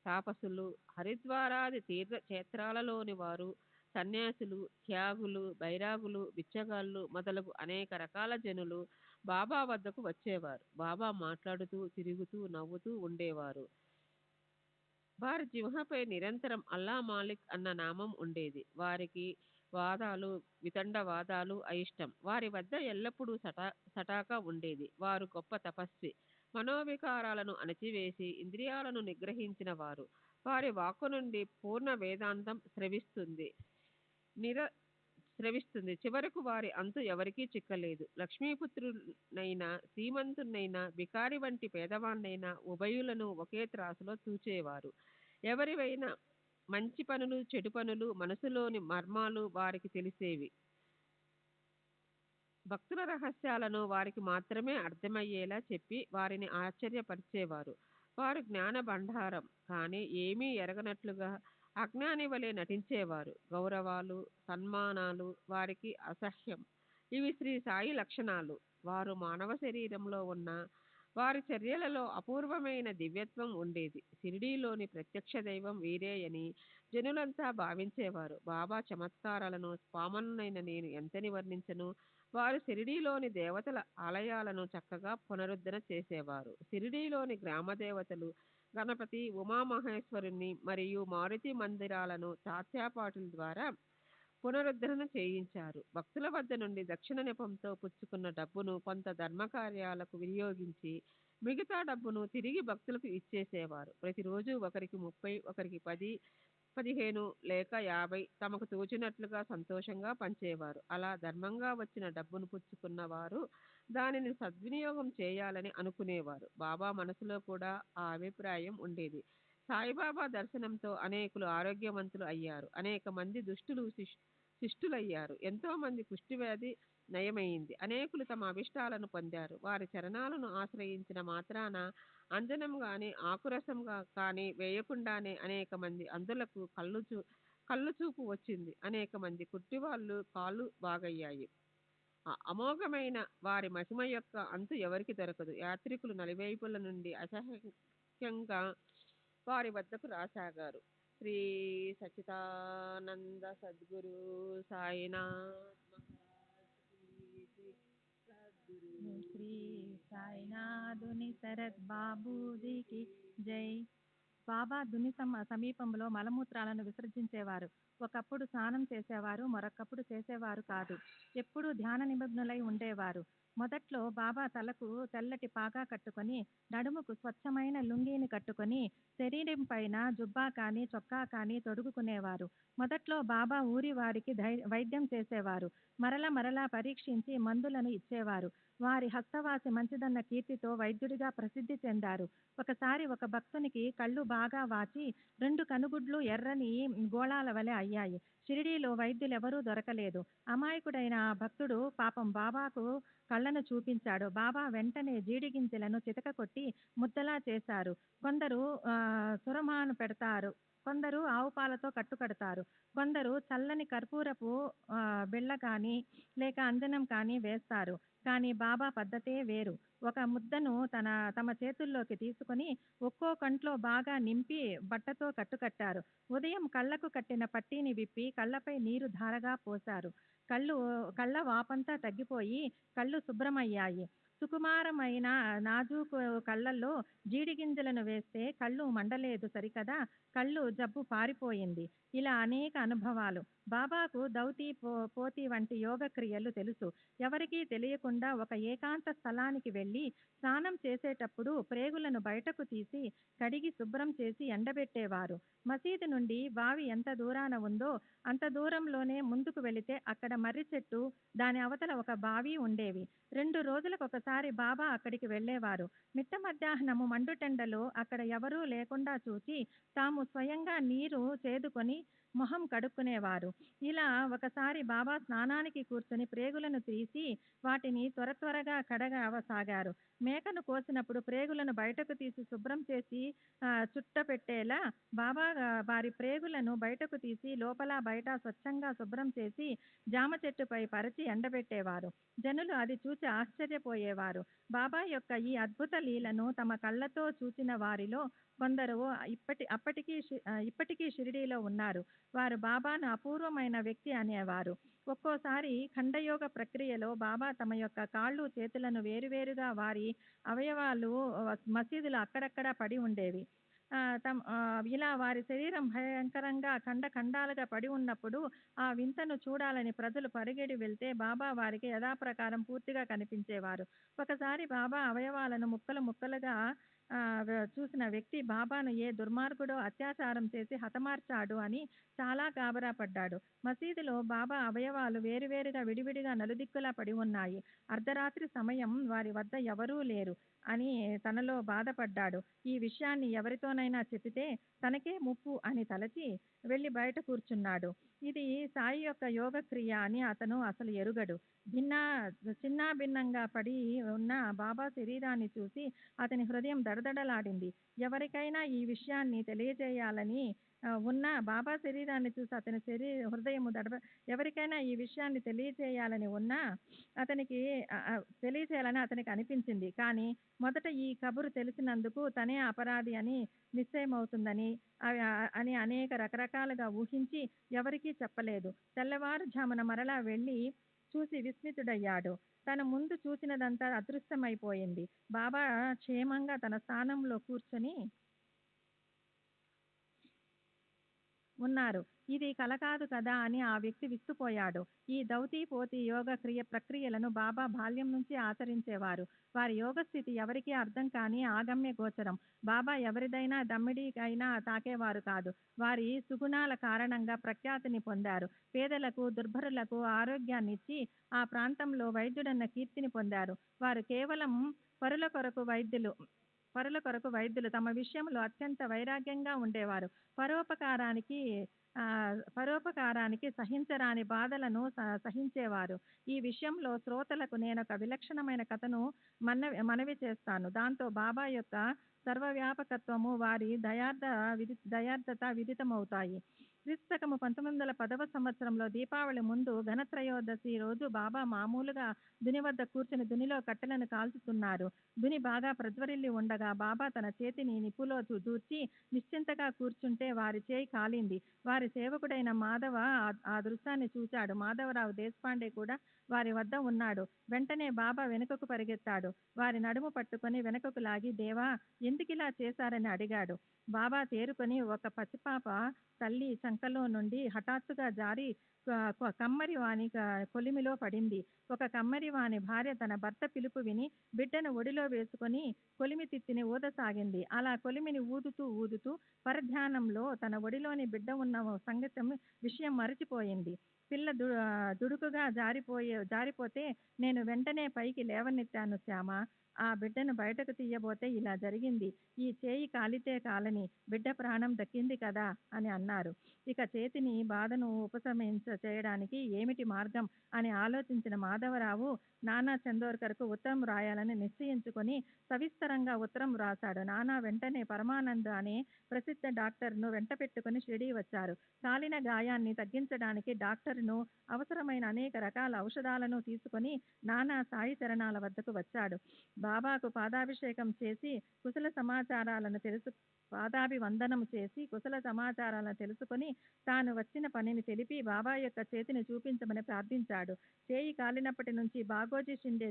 తాపసులు, హరిద్వారాది తీర్థక్షేత్రాలలోని వారు, సన్యాసులు, త్యాగులు, బైరాగులు, బిచ్చగాళ్ళు మొదలగు అనేక రకాల జనులు బాబా వద్దకు వచ్చేవారు. బాబా మాట్లాడుతూ, తిరుగుతూ, నవ్వుతూ ఉండేవారు. వారి జిహ్వపై నిరంతరం అల్లా మాలిక్ అన్న నామం ఉండేది. వారికి వాదాలు, వితండవాదాలు అయిష్టం. వారి వద్ద ఎల్లప్పుడూ సటాకా ఉండేది. వారు గొప్ప తపస్వి. మనోవికారాలను అణచివేసి ఇంద్రియాలను నిగ్రహించిన వారు. వారి వాక్కు నుండి పూర్ణ వేదాంతం స్రవిస్తుంది. చివరకు వారి అంతు ఎవరికీ చిక్కలేదు. లక్ష్మీపుత్రునైనా, శ్రీమంతునైనా, బికారి వంటి పేదవాణ్ణైనా ఉభయులను ఒకే త్రాసులో తూచేవారు. ఎవరివైనా మంచి పనులు, చెడు పనులు, మనసులోని మర్మాలు వారికి తెలిసేవి. భక్తుల రహస్యాలను వారికి మాత్రమే అర్థమయ్యేలా చెప్పి వారిని ఆశ్చర్యపరిచేవారు. వారు జ్ఞాన భండారం, కానీ ఏమీ ఎరగనట్లుగా అజ్ఞాని వలె నటించేవారు. గౌరవాలు, సన్మానాలు వారికి అసహ్యం. ఇవి శ్రీ సాయి లక్షణాలు. వారు మానవ శరీరంలో ఉన్న వారి చర్యలలో అపూర్వమైన దివ్యత్వం ఉండేది. షిరిడీలోని ప్రత్యక్ష దైవం వీరే అని జనులంతా భావించేవారు. బాబా చమత్కారాలను పామరునైన నేను ఎంతని వర్ణించను. వారు షిరిడీలోని దేవతల ఆలయాలను చక్కగా పునరుద్ధరణ చేసేవారు. షిరిడీలోని గ్రామ దేవతలు గణపతి, ఉమామహేశ్వరుని మరియు మారుతి మందిరాలను తాత్యాపాటుల ద్వారా పునరుద్ధరణ చేయించారు. భక్తుల వద్ద నుండి దక్షిణ నెపంతో పుచ్చుకున్న డబ్బును కొంత ధర్మకార్యాలకు వినియోగించి మిగతా డబ్బును తిరిగి భక్తులకు ఇచ్చేసేవారు. ప్రతిరోజు ఒకరికి 30, ఒకరికి 10, 15 లేక 50 తమకు తోచినట్లుగా సంతోషంగా పంచేవారు. అలా ధర్మంగా వచ్చిన డబ్బును పుచ్చుకున్న వారు దానిని సద్వినియోగం చేయాలని అనుకునేవారు. బాబా మనసులో కూడా ఆ అభిప్రాయం ఉండేది. సాయిబాబా దర్శనంతో అనేకులు ఆరోగ్యవంతులు అయ్యారు. అనేక మంది దుష్టులు శిష్టులయ్యారు. ఎంతో మంది కుష్ఠవ్యాధి నయమైంది. అనేకులు తమ అభిష్టాలను పొందారు. వారి చరణాలను ఆశ్రయించిన మాత్రాన అంజనం గాని ఆకురసం కానీ వేయకుండానే అనేక మంది అందులకు కళ్ళు చూపు వచ్చింది. అనేక మంది కుట్టివాళ్ళు కాళ్ళు బాగయ్యాయి. అమోఘమైన వారి మహిమ యొక్క అంతు ఎవరికి దొరకదు. యాత్రికులు నలువైపుల నుండి అసహ్యంగా వారి వద్దకు రాసాగారు. శ్రీ సచ్చిదానంద సద్గురు సాయినాథ్ శ్రీ సాయినాథుని శరత్ బాబూజీకి జై. బాబా దుని సమీపంలో మలమూత్రాలను విసర్జించేవారు. ఒకప్పుడు స్నానం చేసేవారు, మరొకప్పుడు చేసేవారు కాదు. ఎప్పుడూ ధ్యాన నిమగ్నులై ఉండేవారు. మొదట్లో బాబా తలకు తెల్లటి పాగా కట్టుకొని, నడుముకు స్వచ్ఛమైన లుంగీని కట్టుకొని, శరీరం పైన జుబ్బా కానీ చొక్కా కానీ తొడుగుకునేవారు. మొదట్లో బాబా ఊరి వారికి వైద్యం చేసేవారు. మరలా పరీక్షించి మందులను ఇచ్చేవారు. వారి హస్తవాసి మంచిదన్న కీర్తితో వైద్యుడిగా ప్రసిద్ధి చెందారు. ఒకసారి ఒక భక్తునికి కళ్ళు బాగా వాచి 2 కనుగుడ్లు ఎర్రని గోళాల వలె అయ్యాయి. షిరిడీలో వైద్యులెవరూ దొరకలేదు. అమాయకుడైన ఆ భక్తుడు పాపం బాబాకు కళ్ళను చూపించాడు. బాబా వెంటనే జీడిగింజలను చితక కొట్టి ముద్దలా చేశారు. కొందరు సురమాను పెడతారు, కొందరు ఆవు పాలతో కట్టుకడతారు, కొందరు చల్లని కర్పూరపు బిళ్ళ కానీ లేక అంజనం కానీ వేస్తారు. కానీ బాబా పద్ధతే వేరు. ఒక ముద్దను తమ చేతుల్లోకి తీసుకొని ఒక్కో కంట్లో బాగా నింపి బట్టతో కట్టుకట్టారు. ఉదయం కళ్ళకు కట్టిన పట్టీని విప్పి కళ్ళపై నీరు ధారగా పోశారు. కళ్ళ వాపంతా తగ్గిపోయి కళ్ళు శుభ్రమయ్యాయి. సుకుమారమైన నాజూకు కళ్ళల్లో జీడిగింజలను వేస్తే కళ్ళు మండలేదు సరికదా, కళ్ళు జబ్బు పారిపోయింది. ఇలా అనేక అనుభవాలు. బాబాకు దౌతి పోతి వంటి యోగ క్రియలు తెలుసు. ఎవరికీ తెలియకుండా ఒక ఏకాంత స్థలానికి వెళ్ళి స్నానం చేసేటప్పుడు ప్రేగులను బయటకు తీసి కడిగి శుభ్రం చేసి ఎండబెట్టేవారు. మసీదు నుండి బావి ఎంత దూరాన ఉందో అంత దూరంలోనే ముందుకు వెళితే అక్కడ మర్రి చెట్టు, దాని అవతల ఒక బావి ఉండేవి. 2 రోజులకు ఒకసారి బాబా అక్కడికి వెళ్ళేవారు. మిట్ట మధ్యాహ్నము మండుటెండలో అక్కడ ఎవరూ లేకుండా చూచి తాము స్వయంగా నీరు చేదుకొని మొహం కడుక్కునేవారు. ఇలా ఒకసారి బాబా స్నానానికి కూర్చొని ప్రేగులను తీసి వాటిని త్వరగా కడగసాగారు. మేకను కోసినప్పుడు ప్రేగులను బయటకు తీసి శుభ్రం చేసి చుట్టపెట్టేలా బాబా వారి ప్రేగులను బయటకు తీసి లోపల బయట స్వచ్ఛంగా శుభ్రం చేసి జామ చెట్టుపై పరిచి ఎండబెట్టేవారు. జనులు అది చూసి ఆశ్చర్యపోయేవారు. బాబా యొక్క ఈ అద్భుత లీలను తమ కళ్ళతో చూచిన వారిలో కొందరు ఇప్పటికీ షిరిడీలో ఉన్నారు. వారు బాబాను అపూర్వమైన వ్యక్తి అనేవారు. ఒక్కోసారి ఖండయోగ ప్రక్రియలో బాబా తమ యొక్క కాళ్ళు చేతులను వేరువేరుగా వారి అవయవాలు మసీదులో అక్కడక్కడ పడి ఉండేవి. ఇలా వారి శరీరం భయంకరంగా ఖండాలుగా పడి ఉన్నప్పుడు ఆ వింతను చూడాలని ప్రజలు పరిగెడి వెళ్తే బాబా వారికి యథాప్రకారం పూర్తిగా కనిపించేవారు. ఒకసారి బాబా అవయవాలను ముక్కలుగా చూసిన వ్యక్తి బాబాను ఏ దుర్మార్గుడో అత్యాచారం చేసి హతమార్చాడు అని చాలా గాబరా పడ్డాడు. మసీదులో బాబా అవయవాలు వేరువేరుగా విడివిడిగా నలుదిక్కులా పడి ఉన్నాయి. అర్ధరాత్రి సమయం, వారి వద్ద ఎవరూ లేరు అని తనలో బాధపడ్డాడు. ఈ విషయాన్ని ఎవరితోనైనా చెబితే తనకే ముప్పు అని తలచి వెళ్ళి బయట కూర్చున్నాడు. ఇది సాయి యొక్క యోగ క్రియ అని అతను అసలు ఎరుగడు. చిన్నాభిన్నంగా పడి ఉన్న బాబా శరీరాన్ని చూసి అతని హృదయం దడదడలాడింది. ఎవరికైనా ఈ విషయాన్ని తెలియజేయాలని ఉన్న బాబా శరీరాన్ని చూసి అతని హృదయము ఎవరికైనా ఈ విషయాన్ని తెలియచేయాలని ఉన్నా అతనికి తెలియచేయాలని అతనికి అనిపించింది. కానీ మొదట ఈ కబురు తెలిసినందుకు తనే అపరాధి అని నిశ్చయమవుతుందని అని అనేక రకరకాలుగా ఊహించి ఎవరికీ చెప్పలేదు. తెల్లవారుఝామున మరలా వెళ్ళి చూసి విస్మితుడయ్యాడు. తన ముందు చూసినదంతా అదృశ్యమైపోయింది. బాబా క్షేమంగా తన స్థానంలో కూర్చొని ఉన్నారు. ఇది కల కాదు కదా అని ఆ వ్యక్తి విస్తుపోయాడు. ఈ దౌతి పోతి యోగ ప్రక్రియలను బాబా బాల్యం నుంచి ఆచరించేవారు. వారి యోగ స్థితి ఎవరికీ అర్థం కాని ఆగమ్య గోచరం. బాబా ఎవరిదైనా దమ్మిడికైనా తాకేవారు కాదు. వారి సుగుణాల కారణంగా ప్రఖ్యాతిని పొందారు. పేదలకు దుర్భరులకు ఆరోగ్యాన్నిచ్చి ఆ ప్రాంతంలో వైద్యుడన్న కీర్తిని పొందారు. వారు కేవలం పరుల కొరకు వైద్యులు తమ విషయంలో అత్యంత వైరాగ్యంగా ఉండేవారు. పరోపకారానికి సహించరాని బాధలను సహించేవారు. ఈ విషయంలో శ్రోతలకు నేనొక విలక్షణమైన కథను మనవి చేస్తాను. దాంతో బాబా యొక్క సర్వవ్యాపకత్వము వారి దయార్థత విదితమవుతాయి. క్రీస్తుశకము 1910వ సంవత్సరంలో దీపావళి ముందు ఘనత్రయోదశి రోజు బాబా మామూలుగా దుని వద్ద కూర్చుని దునిలో కట్టెలను కాల్చుతున్నారు. దుని బాగా ప్రజ్వరిల్లి ఉండగా బాబా తన చేతిని నిప్పులో దూర్చి నిశ్చింతగా కూర్చుంటే వారి చేయి కాలింది. వారి సేవకుడైన మాధవ ఆ దృశ్యాన్ని చూశాడు. మాధవరావు దేశపాండే కూడా వారి వద్ద ఉన్నాడు. వెంటనే బాబా వెనుకకు పరిగెత్తాడు. వారి నడుము పట్టుకొని వెనుకకు లాగి, దేవా ఎందుకిలా చేశారని అడిగాడు. బాబా తేరుకొని ఒక పసిపాప తల్లి చంకలో నుండి హఠాత్తుగా జారి కమ్మరి వాని కొలిమిలో పడింది. ఒక కమ్మరి వాని భార్య తన భర్త పిలుపు విని బిడ్డను ఒడిలో వేసుకొని కొలిమి తిత్తిని ఊదసాగింది. అలా కొలిమిని ఊదుతూ పరధ్యానంలో తన ఒడిలోని బిడ్డ ఉన్న విషయం మరచిపోయింది. పిల్ల దుడుకుగా జారిపోతే నేను వెంటనే పైకి లేవనెత్తాను శ్యామ. ఆ బిడ్డను బయటకు తీయబోతే ఇలా జరిగింది. ఈ చేయి కాలితే కాలని బిడ్డ ప్రాణం దక్కింది కదా అని అన్నారు. ఇక చేతిని బాధను చేయడానికి ఏమిటి మార్గం అని ఆలోచించిన మాధవరావు నానా చందోర్కర్కు ఉత్తరం రాయాలని నిశ్చయించుకొని సవిస్తరంగా ఉత్తరం రాశాడు. నానా వెంటనే పరమానంద్ అనే ప్రసిద్ధ డాక్టర్ను వెంట పెట్టుకుని షిరిడీ వచ్చారు. కాలిన గాయాన్ని తగ్గించడానికి డాక్టర్ను అవసరమైన అనేక రకాల ఔషధాలను తీసుకొని నానా సాయి చరణాల వద్దకు వచ్చాడు. బాబాకు పాదాభిషేకం చేసి పాదాభివందనం చేసి కుశల సమాచారాలను తెలుసుకొని తాను వచ్చిన పనిని తెలిపి బాబా యొక్క చేతిని చూపించమని ప్రార్థించాడు. చేయి కాలినప్పటి నుంచి బాగోజీ షిండే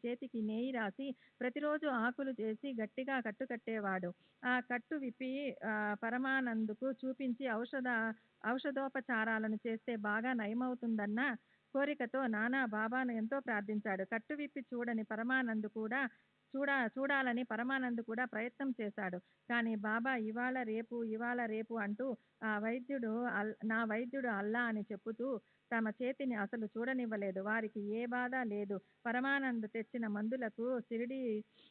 చేతికి నేయి రాసి ప్రతిరోజు ఆకులు చేసి గట్టిగా కట్టేవాడు. ఆ కట్టు విప్పి పరమానందుకు చూపించి ఔషధోపచారాలను చేస్తే బాగా నయమవుతుందన్న కోరికతో నానా బాబాను ఎంతో ప్రార్థించాడు. కట్టు విప్పి చూడాలని పరమానంద్ కూడా ప్రయత్నం చేశాడు. కానీ బాబా ఇవాళ రేపు అంటూ నా వైద్యుడు అల్లా అని చెప్పుతూ తమ చేతిని అసలు చూడనివ్వలేదు. వారికి ఏ బాధ లేదు. పరమానంద్ తెచ్చిన మందులకు షిరిడీ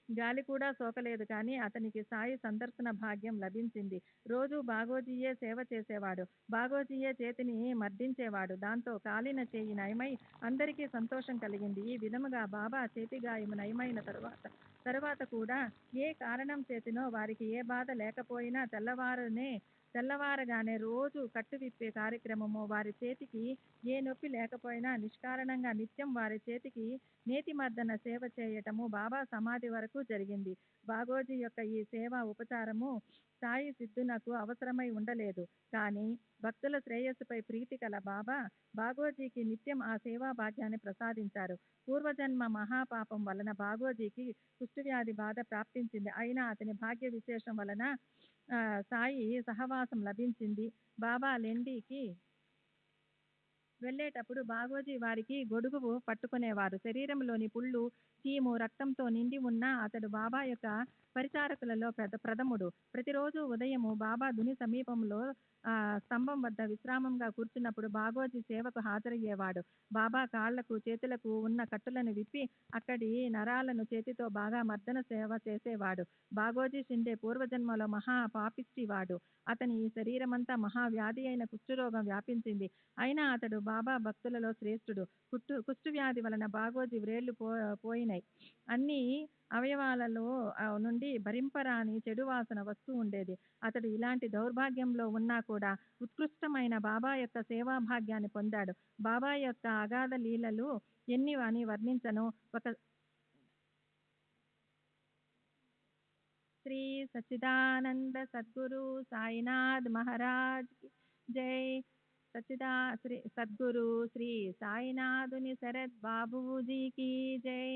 గాలి కూడా సోకలేదు. కానీ అతనికి సాయి సందర్శన భాగ్యం లభించింది. రోజు బాగోజీయే సేవ చేసేవాడు. బాగోజీయే చేతిని మర్దించేవాడు. దాంతో కాలిన చేయి నయమై అందరికీ సంతోషం కలిగింది. ఈ విధముగా బాబా చేతి గాయము నయమైన తరువాత కూడా ఏ కారణం చేతినో వారికి ఏ బాధ లేకపోయినా తెల్లవారగానే రోజు కట్టు విప్పే కార్యక్రమము, వారి చేతికి ఏ నొప్పి లేకపోయినా నిష్కారణంగా నిత్యం వారి చేతికి నేతి మర్దన సేవ చేయటము బాబా సమాధి వరకు జరిగింది. బాగోజీ యొక్క ఈ సేవా ఉపచారము సాయి సిద్ధునకు అవసరమై ఉండలేదు. కానీ భక్తుల శ్రేయస్సుపై ప్రీతి కల బాబా బాగోజీకి నిత్యం ఆ సేవా భాగ్యాన్ని ప్రసాదించారు. పూర్వజన్మ మహాపాపం వలన బాగోజీకి కుష్ఠవ్యాధి బాధ ప్రాప్తించింది. అయినా అతని భాగ్య విశేషం వలన సాయి సహవాసం లభించింది. బాబా లెండికి వెళ్ళేటప్పుడు బాగోజీ వారికి గొడుగు పట్టుకునేవారు. శరీరంలోని పుళ్ళు, చీము, రక్తంతో నిండి ఉన్న అతడు బాబా యొక్క పరిచారకులలో ప్రథముడు. ప్రతిరోజు ఉదయము బాబా దుని సమీపంలో స్తంభం వద్ద విశ్రామంగా కూర్చున్నప్పుడు బాగోజీ సేవకు హాజరయ్యేవాడు. బాబా కాళ్లకు చేతులకు ఉన్న కట్టులను విప్పి అక్కడి నరాలను చేతితో బాగా మర్దన సేవ చేసేవాడు. బాగోజీ షిండే పూర్వజన్మలో మహా పాపిష్టివాడు. అతని ఈ శరీరమంతా మహావ్యాధి అయిన కుష్ఠరోగం వ్యాపించింది. అయినా అతడు బాబా భక్తులలో శ్రేష్ఠుడు. కుష్ఠవ్యాధి వలన బాగోజీ వ్రేళ్లు పోయినాయి. అన్ని అవయవాలలో నుండి భరింపరాని చెడు వాసన వస్తూ ఉండేది. అతడు ఇలాంటి దౌర్భాగ్యంలో ఉన్నా కూడా ఉత్కృష్టమైన బాబా యొక్క సేవా భాగ్యాన్ని పొందాడు. బాబా యొక్క అగాధ లీలలు ఎన్ని అని వర్ణించను. ఒక శ్రీ సచ్చిదానంద సద్గురు సాయినాథ్ మహారాజ్ కి జై. శ్రీ సద్గురు శ్రీ సాయినాథుని శరత్ బాబూజీకి జై.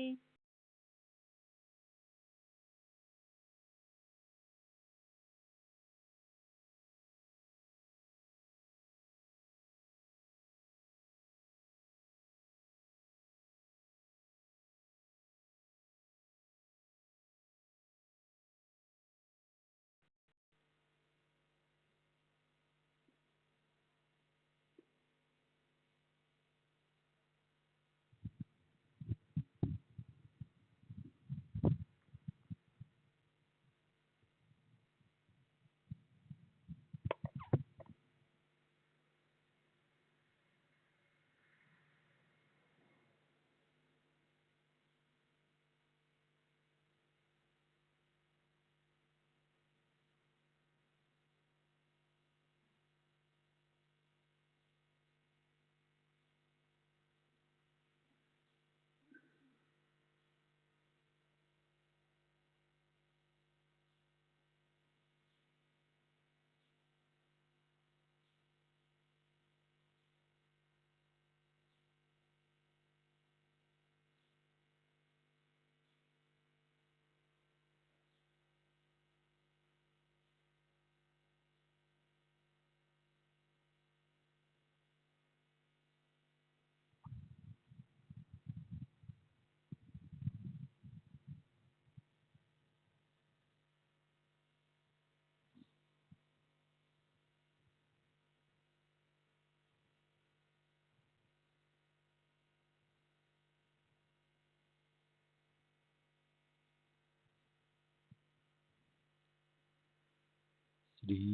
శ్రీ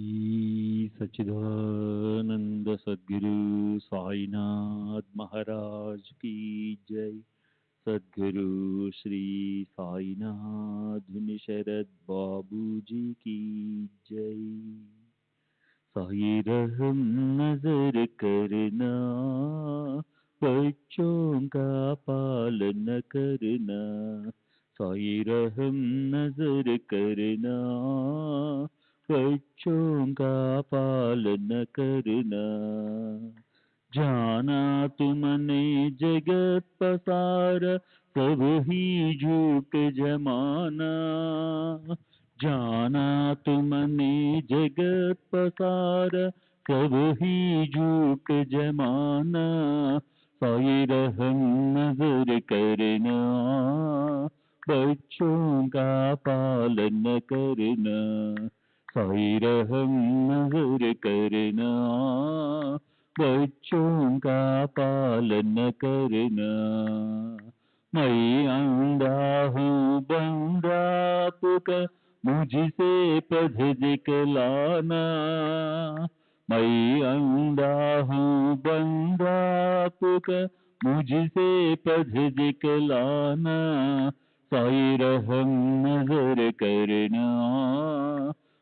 సచ్చిదానంద సద్గురు సాయినాథ్ మహారాజ్ की जय. सद्गुरु श्री साईनाथ शरद बाबूजी की जय. साई रहम नजर करना, बच्चों का पालन करना. साई रहम नजर करना, बच्चों का पालन करना. जाना तुमने जगत पसार, सब ही झूठ जमाना. जाना तुमने जगत पसार, सब ही झूठ जमाना. साई रहम नजर करना, बच्चों का पालन करना. साई रहम नजर करना, बच्चों का पालन करना. मैं अंधा हूँ बंदा आपका, मुझसे पद दिखलाना. मैं अंधा हूँ बंदा आपका, मुझसे पद दिखलाना. साई रहम नजर करना,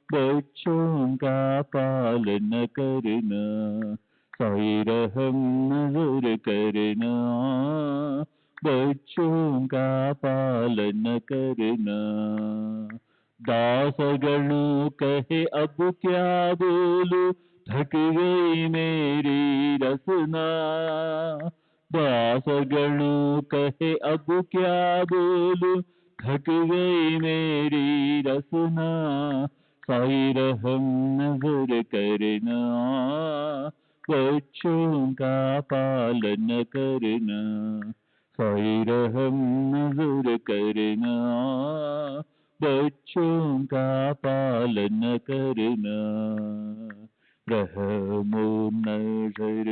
बच्चों का पालन करना. साई रहम नजर करना, बच्चों का पालन करना. दासगणु कहे अब क्या बोलूं, थक गई मेरी रसना. दासगणु कहे अब क्या बोलूं, थक गई मेरी रसना. साई रहम नजर करना, बच्चों का पालन करना. साई रहम नजर करना, बच्चों का पालन करना. रहमो नजर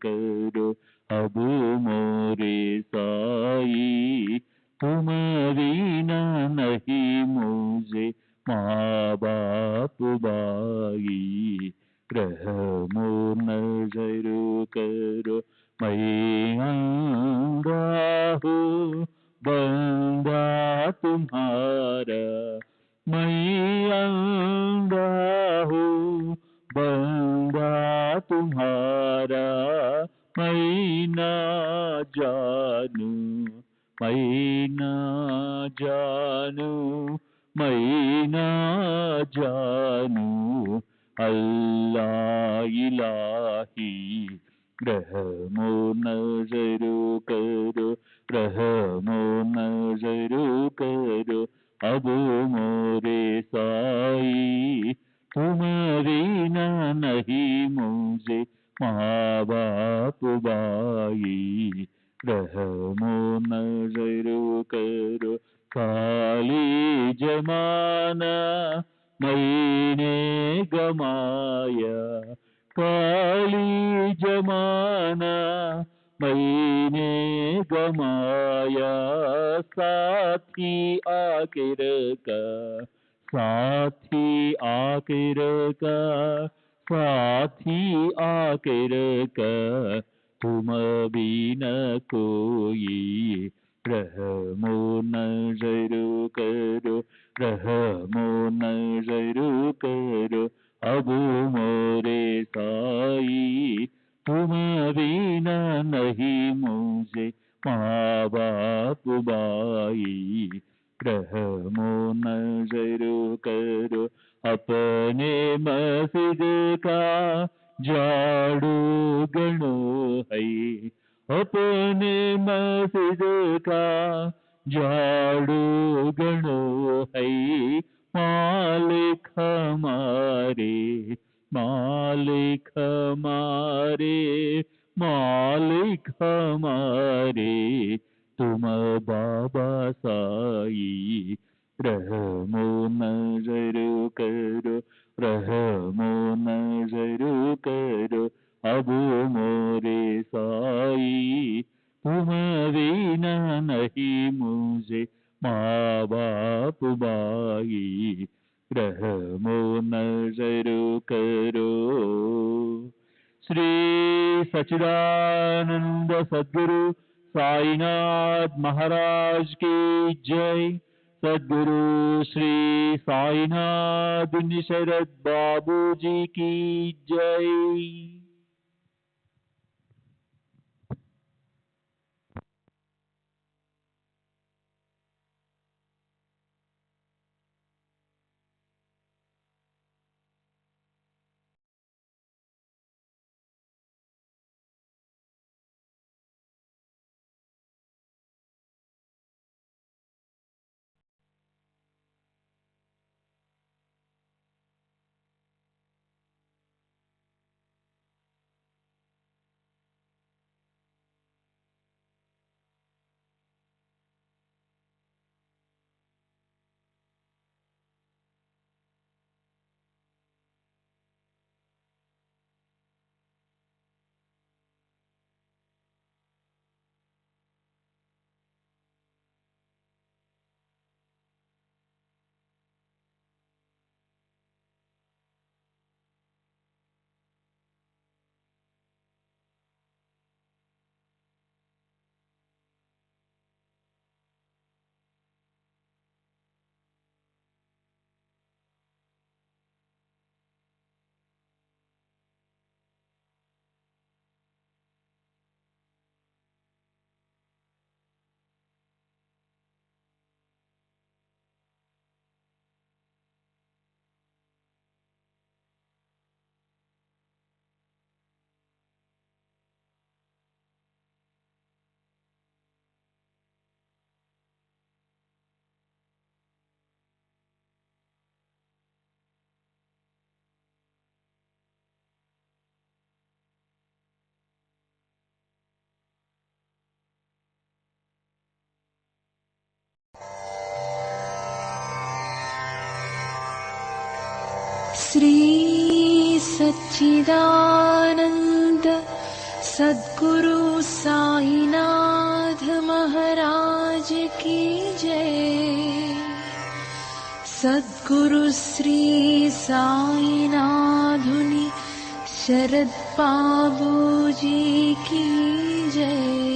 करो अब मोरे साई, तुम बिना नहीं मुझे माँ बाप भाई. रहमो नजर करो मैं अंधा हूँ बंदा तुम्हारा. तुम्हारा, मैं अंधा हूँ बंदा तुम्हारा, मैं ना जानू, मैं ना जानू, मैं ना जानू, अल्लाह इलाही रहमो नजरो करो, रहमो नजरो करो, अब मोरे साई तुम बिना नहीं मुझे माँ बाप भाई, रहमो नजरो करो, खाली जमाना मैंने गमाया, काली जमाना मैंने गमाया, साथी आखिर का, साथी आखिर का, साथी आखिर का, तुम बिना कोई, रहमो नजरो करो, रहमो नजरो करो, अब मोरे साई तुम बिना नहीं मुझे माँ बाप भाई, रहमो नजरो करो, अपने मस्जिद का झाड़ू गणो है, अपने मस्जिद का झाड़ू गणो है, मालिक हमारे, मालिक हमारे, मालिक हमारे, तुम बाबा साई, रहमो नजरो करो, रहमो नजरो करो, अब मोरे साई तुम बिना नहीं मुझे माँ बाप भाई, रहमो नजरो करो। श्री सच्चिदानंद सद्गुरु साईनाथ महाराज की जय। सद्गुरु श्री साईनाथ निशरद बाबू जी की जय। श्री सच्चिदानंद सद्गुरु साईनाथ महाराज की जय। सद्गुरु श्री साईनाथुनि शरद बाबू जी की जय।